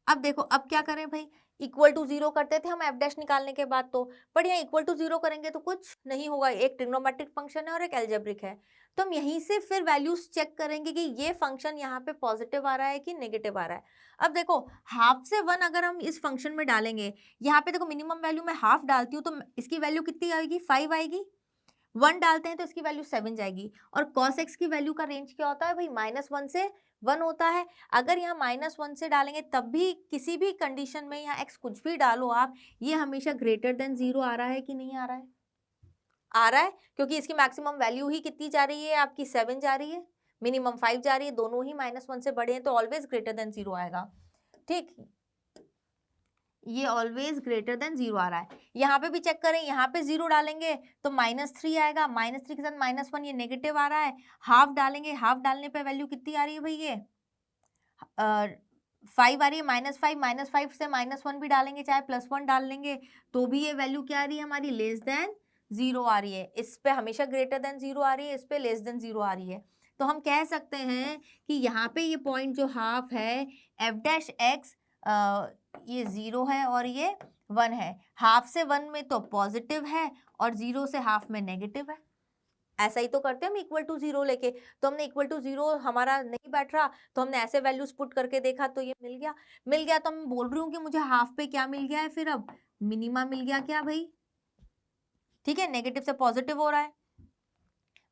अब देखो अब क्या करें भाई, इक्वल टू 0 करते थे हम एफ डैश निकालने के बाद, तो पर यहाँ इक्वल टू 0 करेंगे तो कुछ नहीं होगा, एक ट्रिग्नोमेट्रिक फंक्शन है और एक एल्जेब्रिक है, तो हम यहीं से फिर वैल्यूज चेक करेंगे कि ये फंक्शन यहाँ पे पॉजिटिव आ रहा है कि नेगेटिव आ रहा है। अब देखो हाफ से 1 अगर हम इस फंक्शन में डालेंगे, यहाँ पे देखो मिनिमम वैल्यू में हाफ डालती हूँ तो इसकी वैल्यू कितनी आएगी 5 आएगी, 1 डालते हैं तो इसकी वैल्यू 7 जाएगी। और cos x की वैल्यू का रेंज क्या होता है भाई -1 से 1 होता है। अगर यहाँ -1 से डालेंगे तब भी किसी भी कंडीशन में यहाँ x कुछ भी डालो आप, ये हमेशा ग्रेटर देन 0 आ रहा है कि नहीं आ रहा है? आ रहा है, क्योंकि इसकी मैक्सिमम वैल्यू ही कितनी जा रही है आपकी 7 जा रही है, मिनिमम 5 जा रही है, दोनों ही -1 से बड़े हैं तो ऑलवेज ग्रेटर देन 0 आएगा, ठीक। ये ऑलवेज ग्रेटर देन 0 आ रहा है। यहाँ पे भी चेक करें, यहाँ पे 0 डालेंगे तो -3 आएगा, -3 के साथ -1 ये नेगेटिव आ रहा है। हाफ डालेंगे, हाफ डालने पे वैल्यू कितनी आ रही है भाई ये 5 आ रही है, -5 से -1 भी डालेंगे चाहे +1 डाल लेंगे तो भी ये वैल्यू क्या आ रही है हमारी लेस देन 0 आ रही है। इस पे हमेशा ग्रेटर देन 0 आ रही है, इस पे लेस देन 0 आ रही है। तो हम कह सकते हैं कि यहाँ पे ये पॉइंट जो हाफ है एफ डैश एक्स ये 0 है और ये 1 है। हाफ से 1 में तो पॉजिटिव है और 0 से हाफ में नेगेटिव है। ऐसा ही तो करते हैं हम इक्वल टू 0 लेके, तो हमने इक्वल टू 0 हमारा नहीं बैठ रहा तो हमने ऐसे वैल्यूज पुट करके देखा तो ये मिल गया तो मैं बोल रही हूँ कि मुझे हाफ पे क्या मिल गया है, फिर अब मिनिमा मिल गया क्या भाई, ठीक है, नेगेटिव से पॉजिटिव हो रहा है,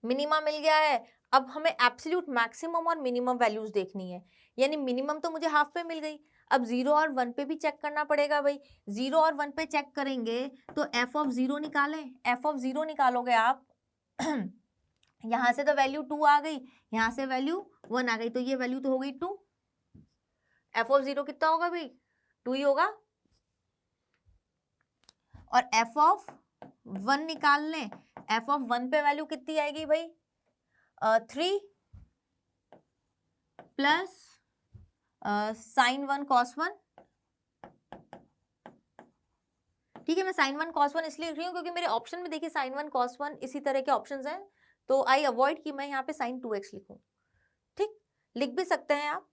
मिनिमा मिल गया है। अब हमें एब्सोल्यूट मैक्सिमम और मिनिमम वैल्यूज देखनी है, यानी मिनिमम तो मुझे हाफ पे मिल गई, अब 0 और 1 पे भी चेक करना पड़ेगा भाई। 0 और 1 पे चेक करेंगे तो एफ ऑफ 0 निकालें, एफ ऑफ 0 निकालोगे आप यहाँ से तो वैल्यू 2 आ गई, यहाँ से वैल्यू 1 आ गई, तो ये वैल्यू तो हो गई 2। एफ ऑफ 0 कितना होगा भाई 2 ही होगा। और एफ ऑफ 1 निकाल लें, एफ ऑफ 1 पे वैल्यू कितनी आएगी भाई 3 प्लस साइन 1 कॉस 1, ठीक है। मैं साइन 1 कॉस 1 इसलिए लिख रही हूँ क्योंकि मेरे ऑप्शन में देखिए साइन 1 कॉस 1 इसी तरह के ऑप्शंस हैं, तो आई अवॉइड कि मैं यहाँ पे साइन 2x लिखूं, ठीक। लिख भी सकते हैं आप।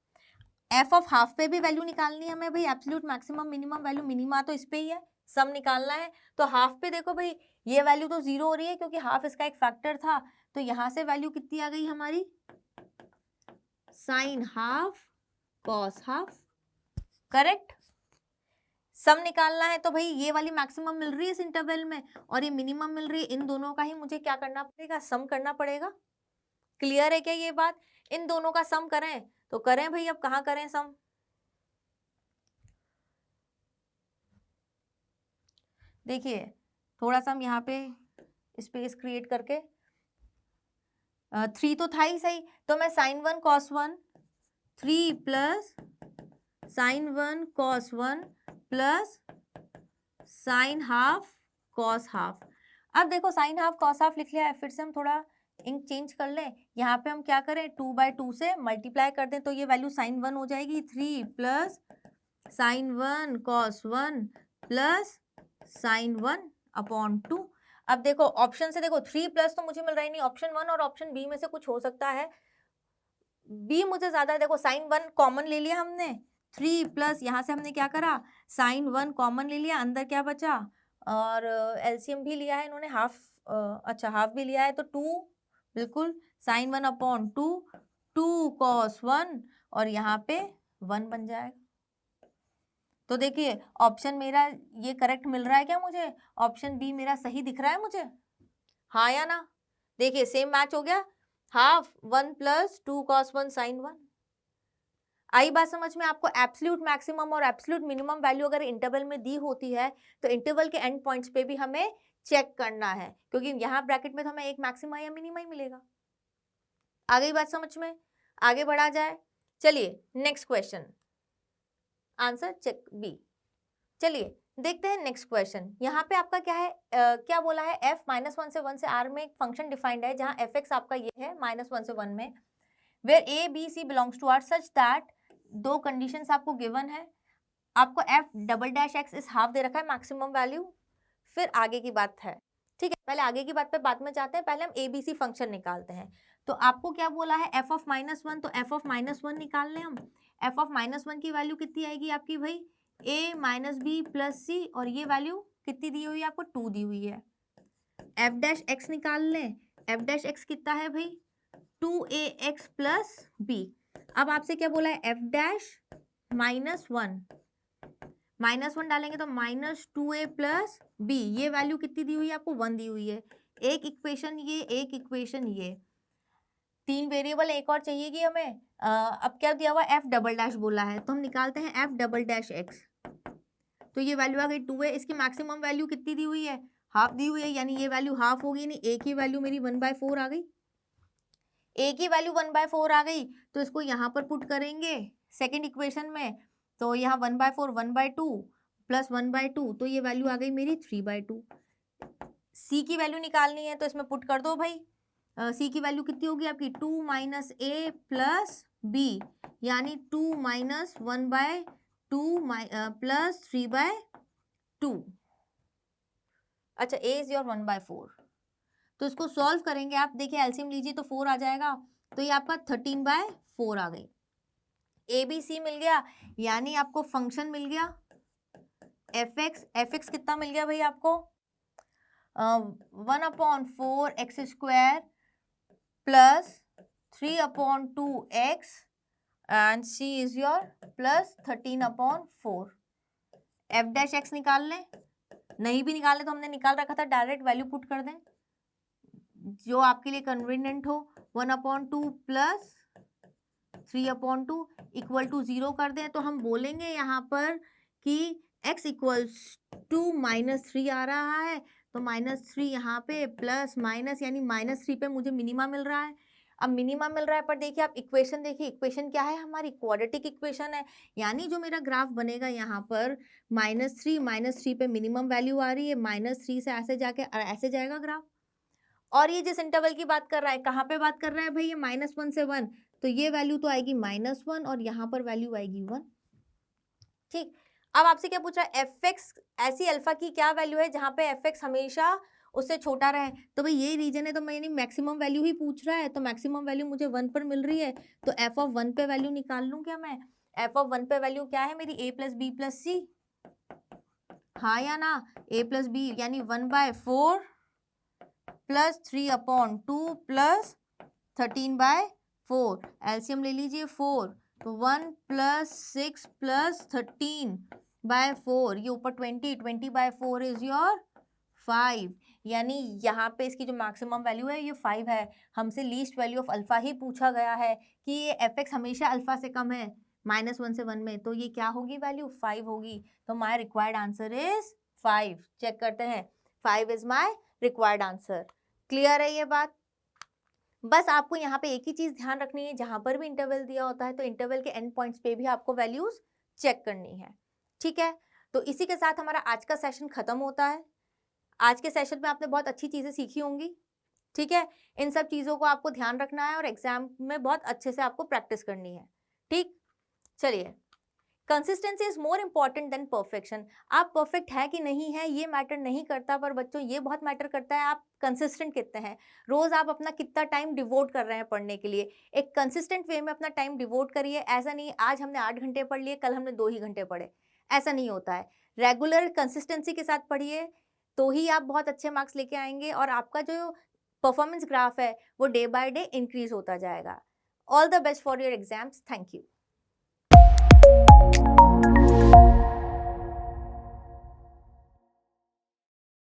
एफ ऑफ हाफ पे भी वैल्यू निकालनी है हमें भाई, absolute maximum minimum value, minima तो इस पे ही है, सम निकालना है। तो हाफ पे देखो भाई ये वैल्यू तो 0 हो रही है क्योंकि हाफ इसका एक फैक्टर था, तो यहाँ से वैल्यू कितनी आ गई हमारी sine half cos half, correct. Sum निकालना है तो भाई ये वाली मैक्सिमम मिल रही है इस इंटरवल में और ये मिनिमम मिल रही है, इन दोनों का ही मुझे क्या करना पड़ेगा सम करना पड़ेगा। क्लियर है क्या ये बात? इन दोनों का सम करें तो करें भाई, अब कहाँ करें सम, देखिए थोड़ा सा हम यहाँ पे स्पेस क्रिएट करके 3 तो था ही सही, तो मैं sine 1 cos 1 3 plus sine 1 cos 1 plus sine half cos half. अब देखो साइन हाफ कॉस हाफ लिख लिया है, फिर से हम थोड़ा इंक चेंज कर लें, यहाँ पे हम क्या करें 2/2 से मल्टीप्लाई कर दें तो ये वैल्यू साइन 1 हो जाएगी, 3 plus sine 1 cos 1 plus sine 1 upon 2। अब देखो ऑप्शन से देखो 3 प्लस तो मुझे मिल रहा ही नहीं, ऑप्शन 1 और ऑप्शन बी में से कुछ हो सकता है, बी मुझे ज्यादा, देखो साइन 1 कॉमन ले लिया हमने, 3 प्लस यहाँ से हमने क्या करा साइन 1 कॉमन ले लिया, अंदर क्या बचा और एलसीएम भी लिया है इन्होंने हाफ, अच्छा हाफ भी लिया है तो 2 बिल्कुल साइन 1 अपॉन 2 2 कॉस 1 और यहाँ पे 1 बन जाएगा। तो देखिए ऑप्शन मेरा ये करेक्ट मिल रहा है क्या मुझे, ऑप्शन बी मेरा सही दिख रहा है मुझे, हाँ या ना? देखिए सेम मैच हो गया, हाफ 1 प्लस 2 कॉस 1 साइन 1, आई बात समझ में? आपको एब्सोल्यूट मैक्सिमम और एब्सोल्यूट मिनिमम वैल्यू अगर इंटरवल में दी होती है तो इंटरवल के एंड पॉइंट्स पे भी हमें चेक करना है, क्योंकि यहाँ ब्रैकेट में तो हमें एक मैक्सिमा या मिनिमा ही मिलेगा। आ गई बात समझ में? आगे बढ़ा जाए। चलिए next question, answer check B. चलिए देखते हैं नेक्स्ट क्वेश्चन। यहाँ पे आपका क्या है, क्या बोला है, f -1 से 1 से r में एक फंक्शन डिफाइंड है जहाँ fx आपका ये है -1 से 1 में, where a b c belongs to r such that, दो कंडीशंस आपको गिवन है, आपको f डबल डैश x इस हाफ दे रखा है मैक्सिमम वैल्यू, फिर आगे की बात है। ठीक है, पहले आगे की बात पे बाद में जाते हैं, पहले हम a b c फंक्शन निकालते हैं। तो आपको क्या बोला है, f ऑफ -1, तो f ऑफ -1 निकाल लें हम। f ऑफ -1 की वैल्यू कितनी आएगी आपकी भाई, a माइनस बी प्लस सी, और ये वैल्यू कितनी दी हुई है आपको, 2 दी हुई है। f डैश x निकाल लें, f डैश x कितना है भाई, 2ax प्लस b। अब आपसे क्या बोला है, f डैश -1, -1 डालेंगे तो -2a प्लस b, ये वैल्यू कितनी दी हुई है आपको, 1 दी हुई है। एक इक्वेशन ये, एक इक्वेशन ये, 3 वेरिएबल एक और चाहिए कि हमें। अब क्या दिया हुआ, f डबल डैश बोला है, तो हम निकालते हैं f डबल डैश x, तो ये वैल्यू आ गई 2 है। इसकी मैक्सिमम वैल्यू कितनी दी हुई है, हाफ दी हुई है, यानी ये वैल्यू हाफ होगी, नहीं एक ही वैल्यू मेरी 1/4 आ गई, एक ही वैल्यू 1/4 आ गई, तो इसको यहाँ पर पुट करेंगे सेकेंड इक्वेशन में, तो यहाँ 1/4 1/2 प्लस 1/2, तो ये वैल्यू आ गई मेरी 3/2। सी की वैल्यू निकालनी है तो इसमें पुट कर दो भाई। सी की वैल्यू कितनी होगी आपकी, 2 माइनस ए प्लस बी, यानी 2 माइनस 1/2 प्लस 3/2। अच्छा, ए इज योर 1/4, तो इसको सॉल्व करेंगे आप, देखिए एलसीएम लीजिए तो 4 आ जाएगा, तो ये आपका 13/4 आ गई। ए बी सी मिल गया, यानी आपको फंक्शन मिल गया एफ एक्स कितना मिल गया भाई आपको, 1/4x² plus 3/2x and c is your plus 13/4। f dash x निकाल लें, नहीं भी निकाले तो हमने निकाल रखा था, डायरेक्ट वैल्यू पुट कर दें जो आपके लिए कन्वीनियंट हो। 1/2 प्लस 3/2 इक्वल टू 0 कर दें, तो हम बोलेंगे यहाँ पर कि x इक्वल्स टू -3 आ रहा है, तो -3 यहाँ पे प्लस माइनस, यानी -3 पे मुझे मिनिमा मिल रहा है। अब मिनिमा मिल रहा है, पर देखिए आप इक्वेशन देखिए, इक्वेशन क्या है हमारी, क्वाड्रेटिक इक्वेशन है, यानी जो मेरा ग्राफ बनेगा यहाँ पर -3 पे मिनिमम वैल्यू आ रही है, -3 से ऐसे जाके ऐसे जाएगा ग्राफ। और ये जिस इंटरवल की बात कर रहा है, कहाँ पे बात कर रहा है भाई, ये -1 से 1, तो ये वैल्यू तो आएगी -1 और यहाँ पर वैल्यू आएगी 1। ठीक, अब आपसे क्या पूछ रहा है, एफ एक्स ऐसी अल्फा की क्या वैल्यू है जहाँ पे एफ एक्स हमेशा उससे छोटा रहे, तो भाई ये रीजन है, तो मैंने मैक्सिमम वैल्यू ही पूछ रहा है, तो मैक्सिमम वैल्यू मुझे 1 पर मिल रही है, तो एफ ऑफ 1 पे वैल्यू निकाल लूँ क्या मैं, एफ ऑफ 1 पे वैल्यू क्या है मेरी, a प्लस बी प्लस सी, हाँ या ना, a प्लस बी यानी 1/4 प्लस 3/2 प्लस 13/4, एलसीएम ले लीजिए 4, तो 1 प्लस 6 प्लस 13/4, ये ऊपर 20/4 इज योर 5, यानी यहाँ पे इसकी जो मैक्सिमम वैल्यू है ये 5 है। हमसे लीस्ट वैल्यू ऑफ अल्फा ही पूछा गया है कि ये एफ एक्स हमेशा अल्फा से कम है -1 से 1 में, तो ये क्या होगी वैल्यू, 5 होगी, तो माई रिक्वायर्ड आंसर इज 5। चेक करते हैं, 5 is my required answer. Clear है ये बात? बस आपको यहाँ पे एक ही चीज ध्यान रखनी है, जहां पर भी इंटरवल दिया होता है तो इंटरवल के एंड पॉइंट्स पे भी आपको वैल्यूज चेक करनी है। ठीक है, तो इसी के साथ हमारा आज का सेशन खत्म होता है। आज के सेशन में आपने बहुत अच्छी चीजें सीखी होंगी। ठीक है, इन सब चीजों को आपको ध्यान रखना है और एग्जाम में बहुत अच्छे से आपको प्रैक्टिस करनी है। ठीक, चलिए, consistency is more important than perfection. आप परफेक्ट है कि नहीं है ये मैटर नहीं करता, पर बच्चों ये बहुत मैटर करता है आप कंसिस्टेंट कितने हैं, रोज आप अपना कितना टाइम डिवोट कर रहे हैं पढ़ने के लिए। एक कंसिस्टेंट वे में अपना टाइम डिवोट करिए, ऐसा नहीं आज हमने 8 घंटे पढ़ लिए कल हमने 2 ही घंटे पढ़े, ऐसा नहीं होता है। रेगुलर कंसिस्टेंसी के साथ पढ़िए तो ही आप बहुत अच्छे मार्क्स लेके आएंगे और आपका जो परफॉर्मेंस ग्राफ है वो डे बाय डे इंक्रीज होता जाएगा। All the best for your exams, thank you.